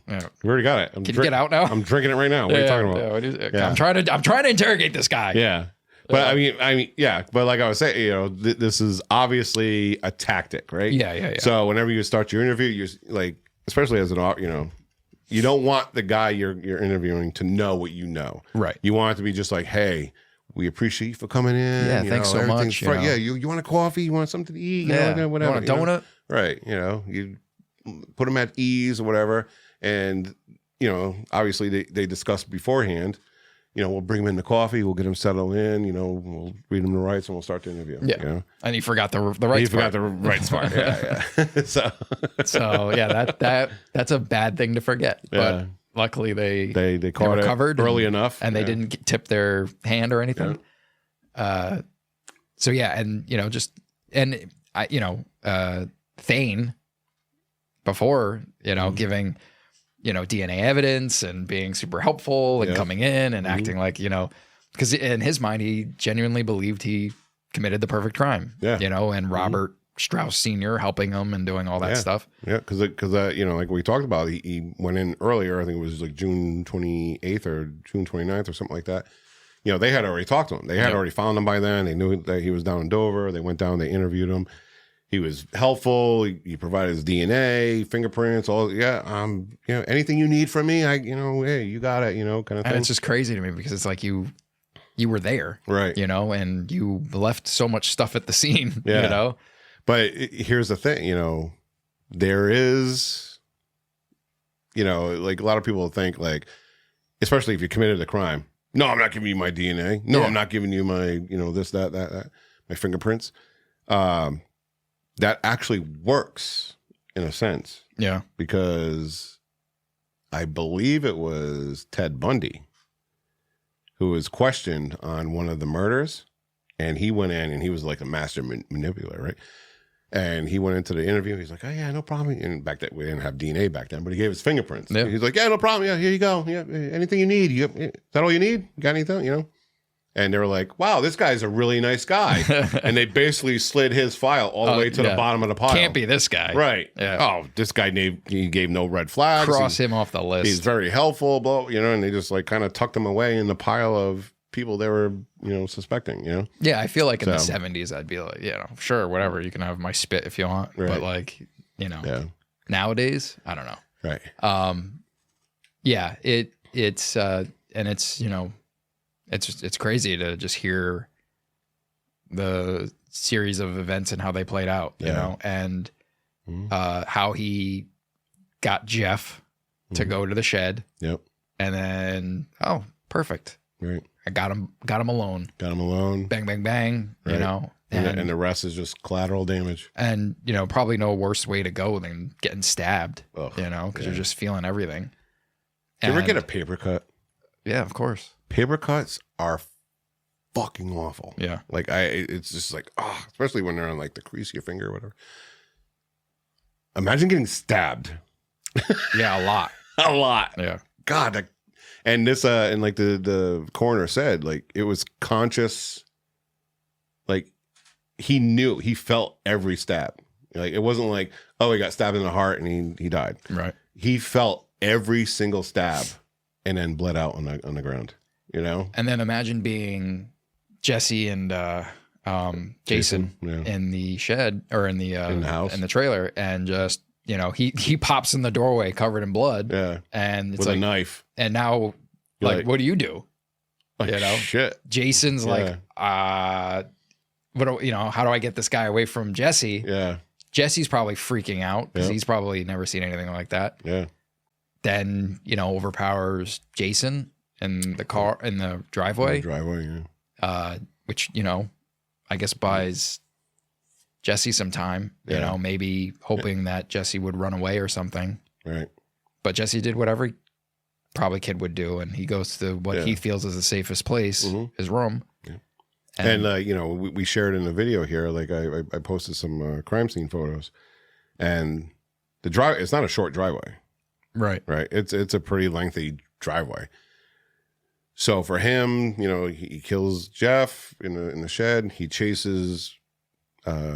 already got it. Can you get out now? I'm drinking it right now. What are you talking about? I'm trying to interrogate this guy. Yeah. But I mean, yeah. But like I was saying, you know, this is obviously a tactic, right? Yeah. So whenever you start your interview, you're like, especially as an, you know, you don't want the guy you're interviewing to know what you know. Right. You want it to be just like, hey, we appreciate you for coming in. Yeah, thanks so much. Yeah, you want a coffee? You want something to eat? You know, whatever. You want a donut? Right. You know, you put them at ease or whatever. And, you know, obviously they discussed beforehand, you know, we'll bring them in the coffee, we'll get them settled in, you know, we'll read them the rights and we'll start the interview. Yeah. You know? And he forgot the rights part. He forgot the rights part. Yeah. So yeah, that's a bad thing to forget. But luckily they caught it recovered early enough. And they didn't tip their hand or anything. Yeah. So yeah, and you know, Thayne, before, you know, giving, you know, DNA evidence and being super helpful and coming in and acting like, you know, because in his mind, he genuinely believed he committed the perfect crime, you know, and Robert Strauss Sr. helping him and doing all that stuff. Yeah, because you know, like we talked about, he went in earlier, I think it was like June 28th or June 29th or something like that. You know, they had already talked to him. They had already found him by then. They knew that he was down in Dover. They went down, they interviewed him. He was helpful. He provided his DNA, fingerprints, all. Yeah, you know, anything you need from me, you know, hey, you got it, you know, kind of thing. And it's just crazy to me because it's like you were there, right? You know, and you left so much stuff at the scene, you know. But here's the thing, you know, there is, you know, like a lot of people think, like, especially if you committed a crime. No, I'm not giving you my DNA. No, I'm not giving you my, you know, this, that, my fingerprints. That actually works in a sense. Yeah. Because I believe it was Ted Bundy who was questioned on one of the murders, and he went in and he was like a master manipulator, right? And he went into the interview. He's like, oh, yeah, no problem. And back then, we didn't have DNA back then, but he gave his fingerprints. Yeah. He's like, yeah, no problem. Yeah, here you go. Yeah, anything you need. Is that all you need? You got anything? You know? And they were like, wow, this guy's a really nice guy. And they basically slid his file all the way to the bottom of the pile. Can't be this guy. Right. Yeah. Oh, this guy he gave no red flags. Cross him off the list. He's very helpful, blah, you know, and they just like kind of tucked him away in the pile of people they were, you know, suspecting, you know? Yeah, I feel like in the 70s, I'd be like, you know, sure, whatever. You can have my spit if you want. Right. But like, you know, nowadays, I don't know. Right. Yeah, it's, and it's, you know, it's crazy to just hear the series of events and how they played out, you know, and how he got Jeff to go to the shed. Yep. And then, oh, perfect. Right. I got him alone. Got him alone. Bang, bang, bang. Right. You know, and the rest is just collateral damage. And, you know, probably no worse way to go than getting stabbed, you know, because you're just feeling everything. You ever get a paper cut? Yeah, of course. Paper cuts are fucking awful. Yeah. Like it's just like, especially when they're on like the crease of your finger or whatever. Imagine getting stabbed. Yeah, a lot. A lot. Yeah. God. And this, and like the coroner said, like it was conscious. Like he felt every stab. Like it wasn't like, oh, he got stabbed in the heart and he died. Right. He felt every single stab and then bled out on the ground. You know? And then imagine being Jesse and Jason in the shed or in the house, in the trailer, and just, you know, he pops in the doorway covered in blood. Yeah. And it's with like a knife. And now Like, what do you do? Like, You know? shit. Jason's like, how do I get this guy away from Jesse? Yeah. Jesse's probably freaking out because he's probably never seen anything like that. Yeah. Then, overpowers Jason in the car, in the driveway. Which, I guess buys Jesse some time, maybe hoping that Jesse would run away or something. Right. But Jesse did whatever probably kid would do, and he goes to what he feels is the safest place, his room. Yeah. And we shared in the video here, like I posted some crime scene photos, and the drive, it's not a short driveway. Right. Right. It's a pretty lengthy driveway. So for him, he kills Jeff in the shed. He chases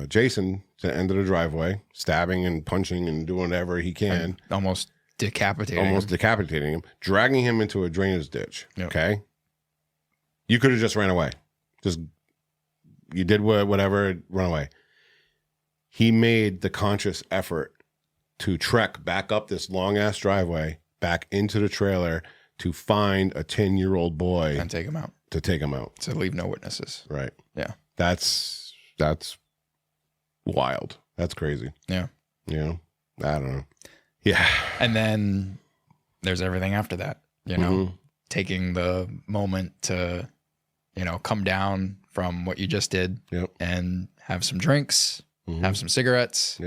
Jason to the end of the driveway, stabbing and punching and doing whatever he can. And almost decapitating him, dragging him into a drainage ditch. Yep. Okay. You could have just ran away. You did whatever, run away. He made the conscious effort to trek back up this long ass driveway, back into the trailer to find a 10-year-old boy and take him out. To leave no witnesses. Right. Yeah. That's wild. That's crazy. Yeah. I don't know. Yeah. And then there's everything after that, taking the moment to, come down from what you just did and have some drinks, have some cigarettes,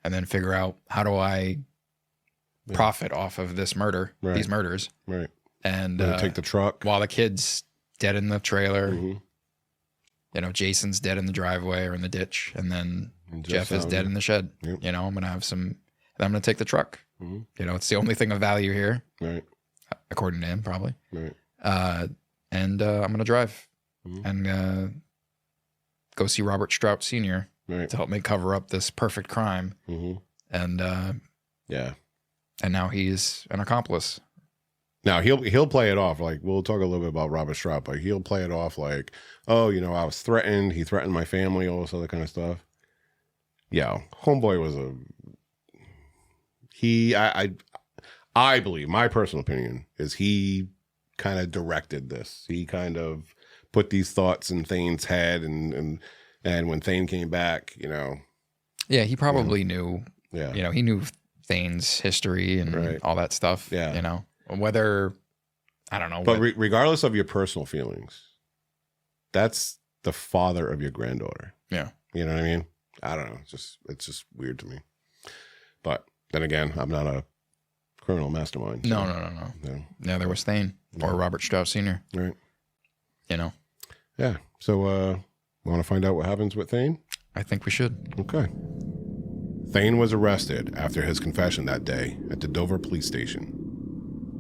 and then figure out, how do I profit off of this murder, these murders. Right. And take the truck. While the kid's dead in the trailer, Jason's dead in the driveway or in the ditch, and then Jeff is dead in the shed. I'm going to have I'm going to take the truck. It's the only thing of value here. Right. According to him, probably. Right. And I'm going to drive and go see Robert Strout Sr. To help me cover up this perfect crime. And and now he's an accomplice. Now he'll play it off like, we'll talk a little bit about Robert Strout, but he'll play it off like, oh, I was threatened. He threatened my family, all this other kind of stuff. Yeah, homeboy was I believe, my personal opinion is he kind of directed this. He kind of put these thoughts in Thane's head, and when Thayne came back, Yeah, he probably knew. Yeah. He knew Thane's history and all that stuff. Yeah. Whether, I don't know. But regardless of your personal feelings, that's the father of your granddaughter. Yeah. You know what I mean? I don't know. It's just weird to me. But then again, I'm not a criminal mastermind. So. No. Yeah, there was Thayne or Robert Strout Sr. Right. Yeah. So, want to find out what happens with Thayne? I think we should. Okay. Thayne was arrested after his confession that day at the Dover police station.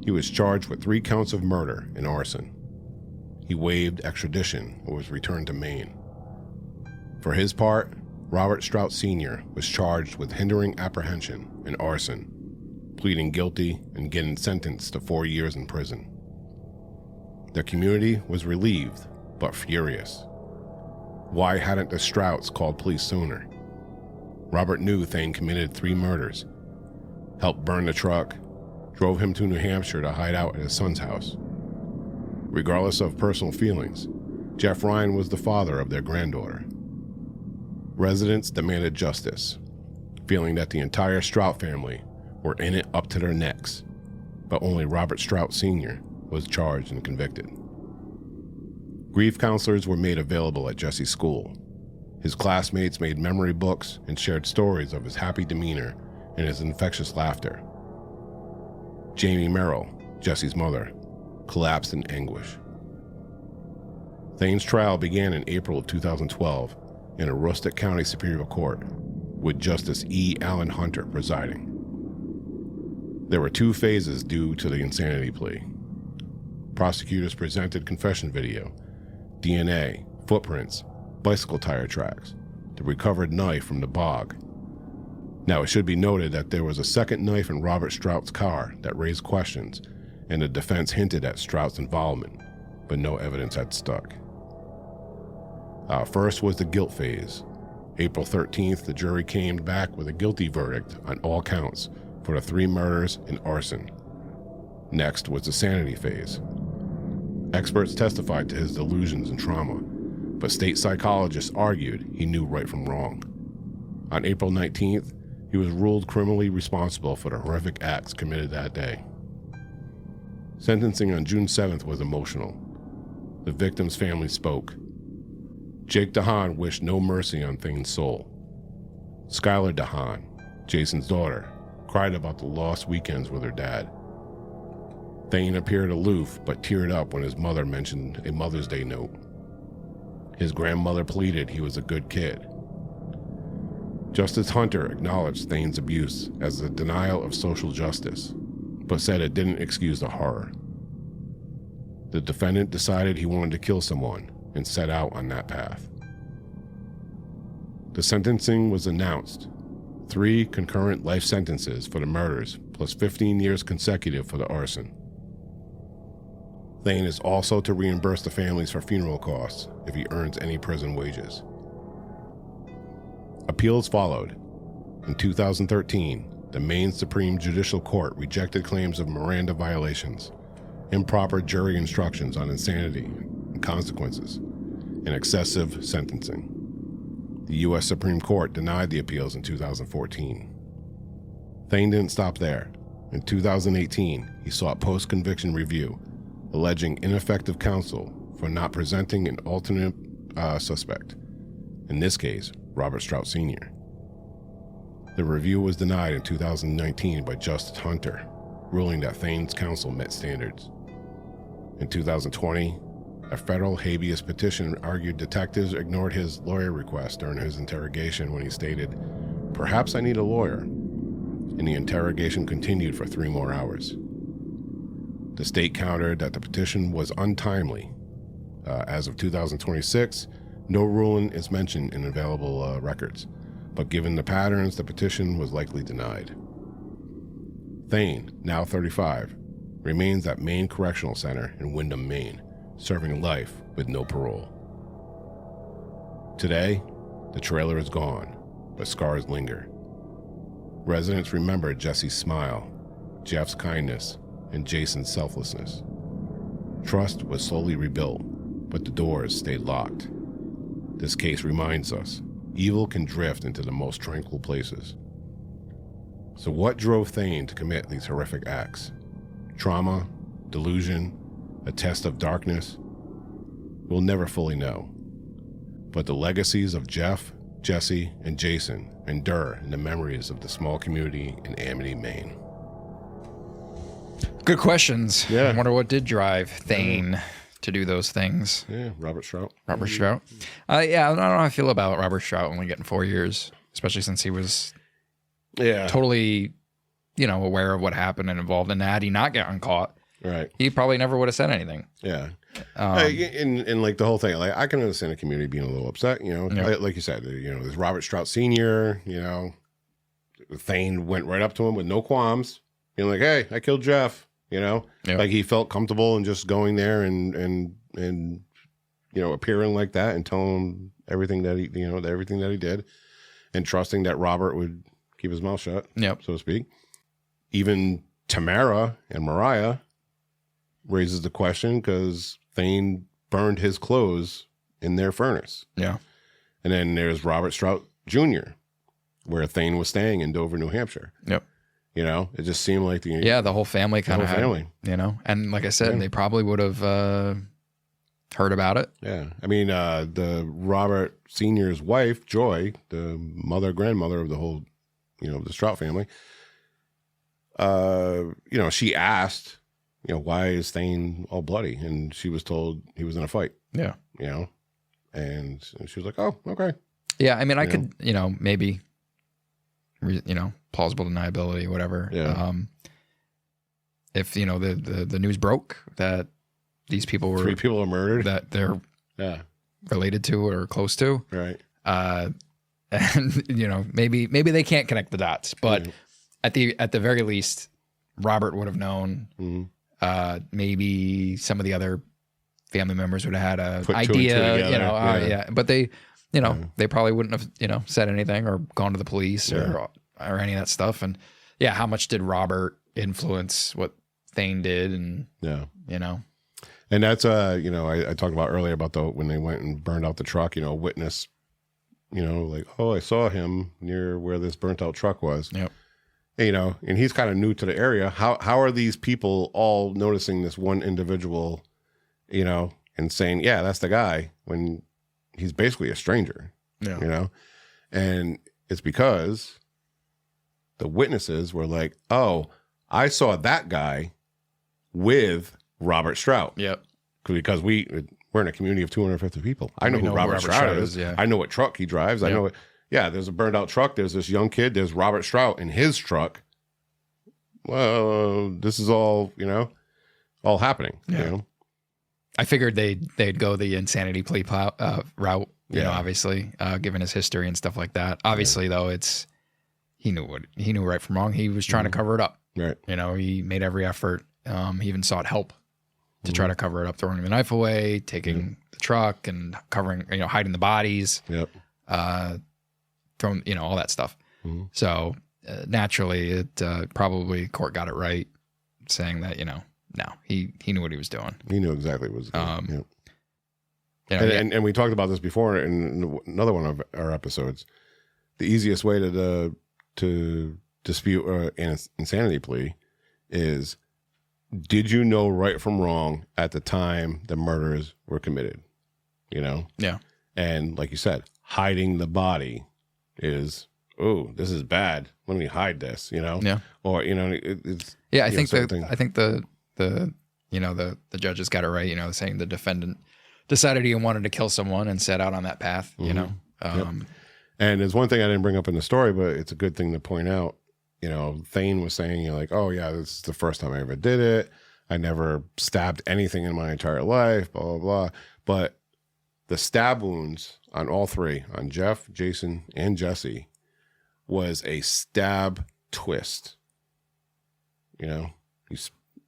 He was charged with 3 counts of murder and arson. He waived extradition and was returned to Maine. For his part, Robert Strout Sr. was charged with hindering apprehension and arson, pleading guilty and getting sentenced to 4 years in prison. The community was relieved, but furious. Why hadn't the Strouts called police sooner? Robert knew Thayne committed 3 murders, helped burn the truck, drove him to New Hampshire to hide out at his son's house. Regardless of personal feelings, Jeff Ryan was the father of their granddaughter. Residents demanded justice, feeling that the entire Strout family were in it up to their necks, but only Robert Strout Sr. was charged and convicted. Grief counselors were made available at Jesse's school. His classmates made memory books and shared stories of his happy demeanor and his infectious laughter. Jamie Merrill, Jesse's mother, collapsed in anguish. Thayne's trial began in April of 2012 in a Aroostook County Superior Court, with Justice E. Allen Hunter presiding. There were 2 phases due to the insanity plea. Prosecutors presented confession video, DNA, footprints, bicycle tire tracks, the recovered knife from the bog. Now, it should be noted that there was a second knife in Robert Strout's car that raised questions, and the defense hinted at Strout's involvement, but no evidence had stuck. First was the guilt phase. April 13th, the jury came back with a guilty verdict on all counts for the 3 murders and arson. Next was the sanity phase. Experts testified to his delusions and trauma, but state psychologists argued he knew right from wrong. On April 19th, he was ruled criminally responsible for the horrific acts committed that day. Sentencing on June 7th was emotional. The victim's family spoke. Jake Dehahn wished no mercy on Thayne's soul. Skylar Dehahn, Jason's daughter, cried about the lost weekends with her dad. Thayne appeared aloof but teared up when his mother mentioned a Mother's Day note. His grandmother pleaded he was a good kid. Justice Hunter acknowledged Thayne's abuse as a denial of social justice, but said it didn't excuse the horror. The defendant decided he wanted to kill someone and set out on that path. The sentencing was announced: 3 concurrent life sentences for the murders, plus 15 years consecutive for the arson. Thayne is also to reimburse the families for funeral costs if he earns any prison wages. Appeals followed. In 2013, the Maine Supreme Judicial Court rejected claims of Miranda violations, improper jury instructions on insanity and consequences, and excessive sentencing. The U.S. Supreme Court denied the appeals in 2014. Thayne didn't stop there. In 2018, he sought post-conviction review, alleging ineffective counsel for not presenting an alternate suspect, in this case, Robert Strout Sr. The review was denied in 2019 by Justice Hunter, ruling that Thayne's counsel met standards. In 2020, a federal habeas petition argued detectives ignored his lawyer request during his interrogation when he stated, "Perhaps I need a lawyer," and the interrogation continued for 3 more hours. The state countered that the petition was untimely. As of 2026, no ruling is mentioned in available records, but given the patterns, the petition was likely denied. Thayne, now 35, remains at Maine Correctional Center in Windham, Maine, serving life with no parole. Today, the trailer is gone, but scars linger. Residents remember Jesse's smile, Jeff's kindness, and Jason's selflessness. Trust was slowly rebuilt, but the doors stayed locked. This case reminds us, evil can drift into the most tranquil places. So what drove Thayne to commit these horrific acts? Trauma, delusion, a test of darkness? We'll never fully know. But the legacies of Jeff, Jesse, and Jason endure in the memories of the small community in Amity, Maine. Good questions. Yeah. I wonder what did drive Thayne to do those things. Yeah, Robert Strout. Robert Strout. Yeah, I don't know how I feel about Robert Strout only getting 4 years, especially since he was totally, aware of what happened and involved in that. Had he not gotten caught, right, he probably never would have said anything. Yeah. In like the whole thing, like I can understand the community being a little upset, like you said, there's Robert Strout Sr., Thayne went right up to him with no qualms, being like, "Hey, I killed Jeff," like he felt comfortable in just going there and appearing like that and telling him everything that he, everything that he did, and trusting that Robert would keep his mouth shut, so to speak. Even Tamara and Mariah raises the question because Thayne burned his clothes in their furnace. Yeah. And then there's Robert Strout Jr., where Thayne was staying in Dover, New Hampshire. Yep. It just seemed like the whole family kind of family. And like I said, they probably would have heard about it. Yeah. I mean, the Robert Sr.'s wife, Joy, the grandmother of the whole, the Strout family, she asked, why is Thayne all bloody? And she was told he was in a fight. Yeah. And she was like, oh, okay. Yeah. I mean, I could, maybe, plausible deniability, whatever. Yeah. If, the news broke that these people were 3 people are murdered, that they're related to or close to. Right. And, maybe they can't connect the dots, but at the very least, Robert would have known. Mm-hmm. Maybe some of the other family members would have had an idea, but they, they probably wouldn't have, said anything or gone to the police or any of that stuff. And how much did Robert influence what Thayne did? And, And that's, you know, I talked about earlier about when they went and burned out the truck, you know, witness, you know, like, oh, I saw him near where this burnt out truck was. Yep. And, you know, and he's kind of new to the area. How are these people all noticing this one individual, you know, and saying, yeah, that's the guy, when he's basically a stranger, Yeah. you know? And it's because the witnesses were like, oh, I saw that guy with Robert Strout. Yep. Because we're in a community of 250 people. I know who Robert Strout is. Yeah. I know what truck he drives. I know it. Yeah, there's a burned out truck. There's this young kid. There's Robert Strout in his truck. Well, this is all, you know, all happening. Yeah. You know? I figured they'd go the insanity plea route, you know, obviously, given his history and stuff like that. Obviously, though, he knew right from wrong. He was trying to cover it up. Right. You know, he made every effort. He even sought help to try to cover it up, throwing the knife away, taking the truck and covering, you know, hiding the bodies. Yep. Throwing, you know, all that stuff. So naturally, it probably court got it right, saying that, you know, no, he knew what he was doing. He knew exactly what was going on. You know, and we talked about this before in another one of our episodes. The easiest way to dispute an insanity plea is, did you know right from wrong at the time the murders were committed? You know? Yeah. And like you said, hiding the body is, oh, this is bad. Let me hide this, you know? Yeah. Or, you know, it's... Yeah, I think the you know, the judges got it right, you know, saying the defendant decided he wanted to kill someone and set out on that path, you know? And there's one thing I didn't bring up in the story, but it's a good thing to point out. You know, Thayne was saying, you know, like, oh yeah, this is the first time I ever did it. I never stabbed anything in my entire life, blah, blah, blah. But the stab wounds on all three, on Jeff, Jason, and Jesse, was a stab twist. You know, you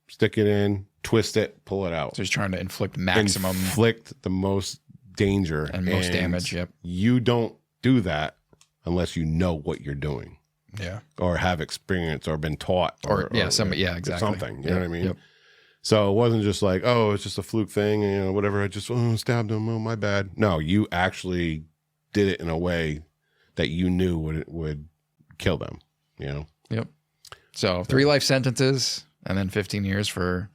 stick it in, twist it, pull it out. So he's trying to inflict the most danger and most damage. Yep. You don't do that unless you know what you're doing. Yeah. Or have experience or been taught. Or exactly. Something. You know what I mean? Yep. So it wasn't just like, oh, it's just a fluke thing, and, you know, whatever. I just stabbed him. Oh, my bad. No, you actually did it in a way that you knew would kill them. You know? Yep. So 3 life sentences and then 15 years for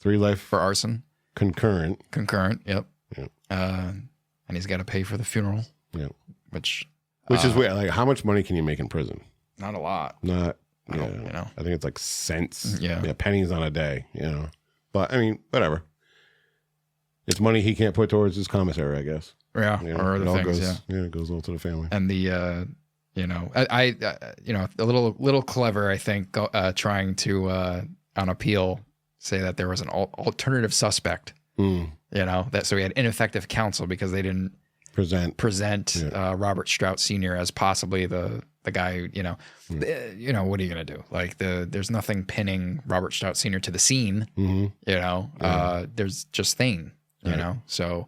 3 life for arson. Concurrent. Yep. Yep. And he's got to pay for the funeral. Yep. Which is weird. Like, how much money can you make in prison? Not a lot. Not. I don't, you know. I think it's like cents. Yeah. Pennies on a day. You know. But I mean, whatever. It's money he can't put towards his commissary, I guess. Yeah. You know, or other things. Goes, it goes all to the family. And the you know, I you know, a little clever, I think, trying to on appeal say that there was an alternative suspect. You know, that so he had ineffective counsel because they didn't present Robert Strout Sr. as possibly the guy. You know, you know, what are you gonna do? Like there's nothing pinning Robert Strout Sr. to the scene. You know, there's just Thayne. You know, so.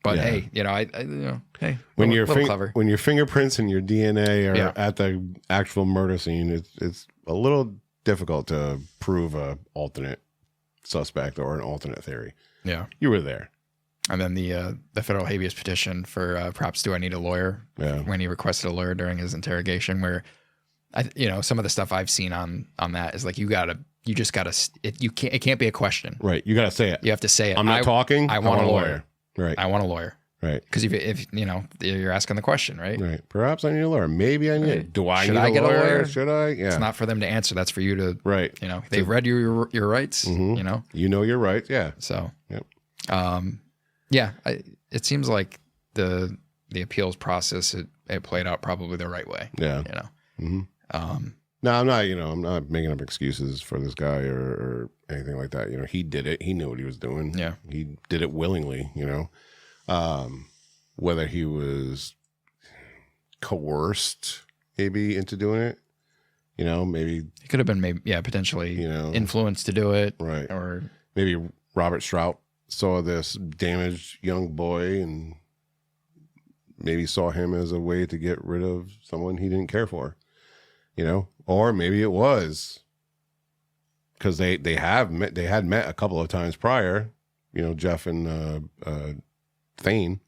But hey, you know, I you know, hey, when clever. When your fingerprints and your DNA are at the actual murder scene, it's a little difficult to prove a alternate suspect or an alternate theory. Yeah, you were there. And then the federal habeas petition for perhaps do I need a lawyer? Yeah. When he requested a lawyer during his interrogation, where you know, some of the stuff I've seen on that is like it can't be a question. Right, you gotta say it. You have to say it. I'm not talking. I want a lawyer. Right. I want a lawyer. Right. Because if you know, you're asking the question, right? Right. Perhaps I need a lawyer. Maybe I need. Right. Do I Should need I get a lawyer? Should I? Yeah. It's not for them to answer. That's for you to. Right. You know, they've read your rights. You know. You know your rights. Yeah. So. Yep. Yeah. It seems like the appeals process it played out probably the right way. Yeah. You know. No, I'm not. You know, I'm not making up excuses for this guy or anything like that. You know, he did it. He knew what he was doing. Yeah. He did it willingly. You know, whether he was coerced maybe into doing it. You know, maybe it could have been potentially, you know, influenced to do it. Right. Or maybe Robert Strout saw this damaged young boy and maybe saw him as a way to get rid of someone he didn't care for. You know, or maybe it was because they had met a couple of times prior, Jeff and Thayne,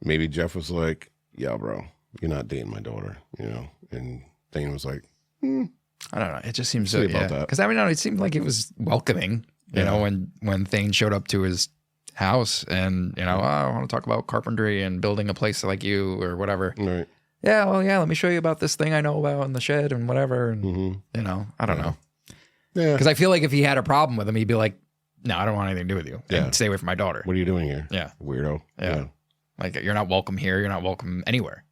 maybe Jeff was like, yeah, bro, you're not dating my daughter, and Thayne was like, I don't know. It just seems See about that. because it seemed like it was welcoming, when Thayne showed up to his house and, I want to talk about carpentry and building a place like you or whatever. Right. Yeah, well, let me show you about this thing I know about in the shed and whatever. And, I don't know. Yeah. Because I feel like if he had a problem with him, he'd be like, no, I don't want anything to do with you. Yeah. And stay away from my daughter. What are you doing here? Yeah. Weirdo. Yeah. Like, you're not welcome here. You're not welcome anywhere.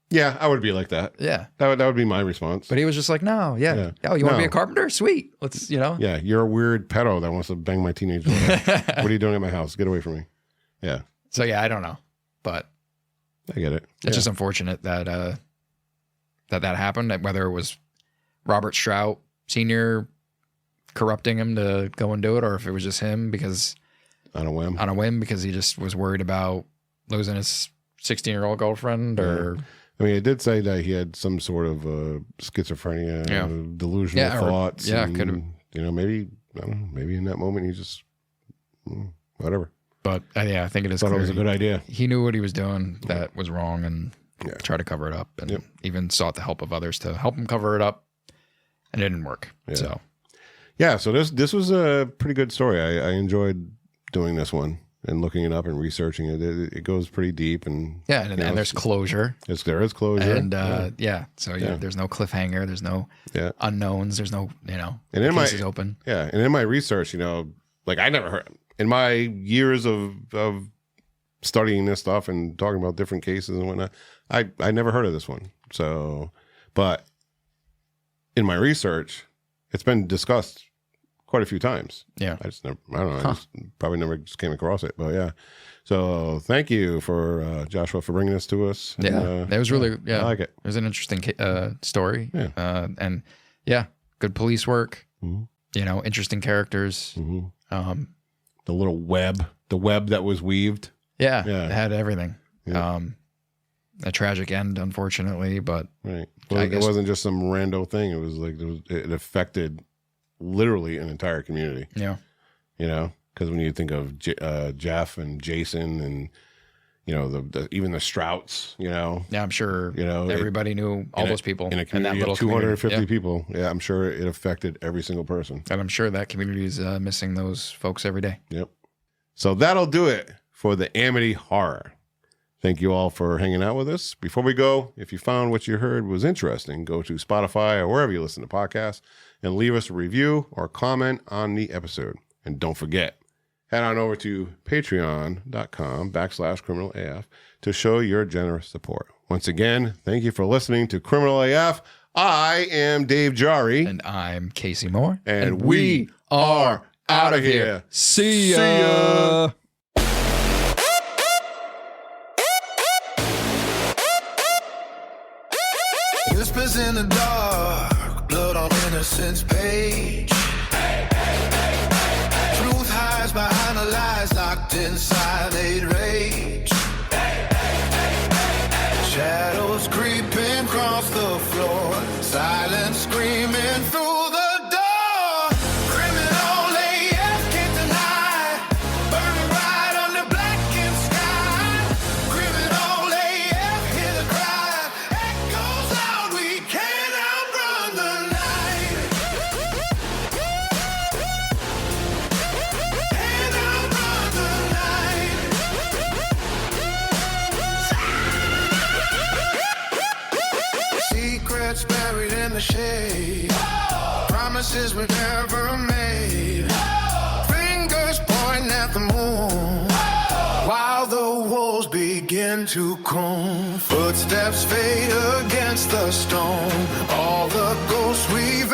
Yeah, I would be like that. Yeah. That would be my response. But he was just like, no, yeah. Oh, you want to be a carpenter? Sweet. Let's, Yeah, you're a weird pedo that wants to bang my teenage daughter. What are you doing at my house? Get away from me. Yeah. So, yeah, I don't know. But I get it. it's just unfortunate that that happened, whether it was Robert Strout Sr. corrupting him to go and do it, or if it was just him because on a whim because he just was worried about losing his 16-year-old girlfriend or I mean, it did say that he had some sort of schizophrenia, delusional thoughts. Could have. Maybe, I don't know, maybe in that moment he just, whatever. But I think it is. Thought it was a good idea. He knew what he was doing that was wrong and tried to cover it up, and even sought the help of others to help him cover it up, and it didn't work. Yeah. So this was a pretty good story. I enjoyed doing this one and looking it up and researching it. It goes pretty deep and and there's closure. There is closure, and so there's no cliffhanger. There's no unknowns. There's no and in cases open. Yeah, and in my research, like I never heard in my years of studying this stuff and talking about different cases and whatnot, I never heard of this one. So, but in my research, it's been discussed quite a few times. Yeah. I don't know. I probably never just came across it, but yeah. So thank you for Joshua for bringing this to us. Yeah. And, it was really, I like it. It was an interesting story. Yeah. And good police work, interesting characters. Mm-hmm. The little web that was weaved. Yeah. It had everything. Yeah. A tragic end, unfortunately, but right. Well, it wasn't just some rando thing. It was like it affected literally an entire community. Yeah. Because when you think of Jeff and Jason and even the Strouts, Yeah, I'm sure. Everybody knew all those people in a community that little of 250 community. people. Yeah, I'm sure it affected every single person. And I'm sure that community is missing those folks every day. Yep. So that'll do it for the Amity Horror. Thank you all for hanging out with us. Before we go, if you found what you heard was interesting, go to Spotify or wherever you listen to podcasts and leave us a review or comment on the episode. And don't forget, head on over to patreon.com/criminalaf to show your generous support. Once again, thank you for listening to Criminal AF. I am Dave Jari. And I'm Casey Moore. And we are out of here. See ya. Whispers in the dark, blood on innocence page. Truth hides behind the lies, locked inside a rage. Shadows creeping across the floor, silence screaming through the door. Criminal AF can't deny, burning bright under blackened sky. Criminal AF, hear the cry, echoes loud, we can't outrun the night. Can't outrun the night. Secrets buried in the shade. Promises we never made. Fingers pointing at the moon. While the walls begin to croon. Footsteps fade against the stone. All the ghosts we've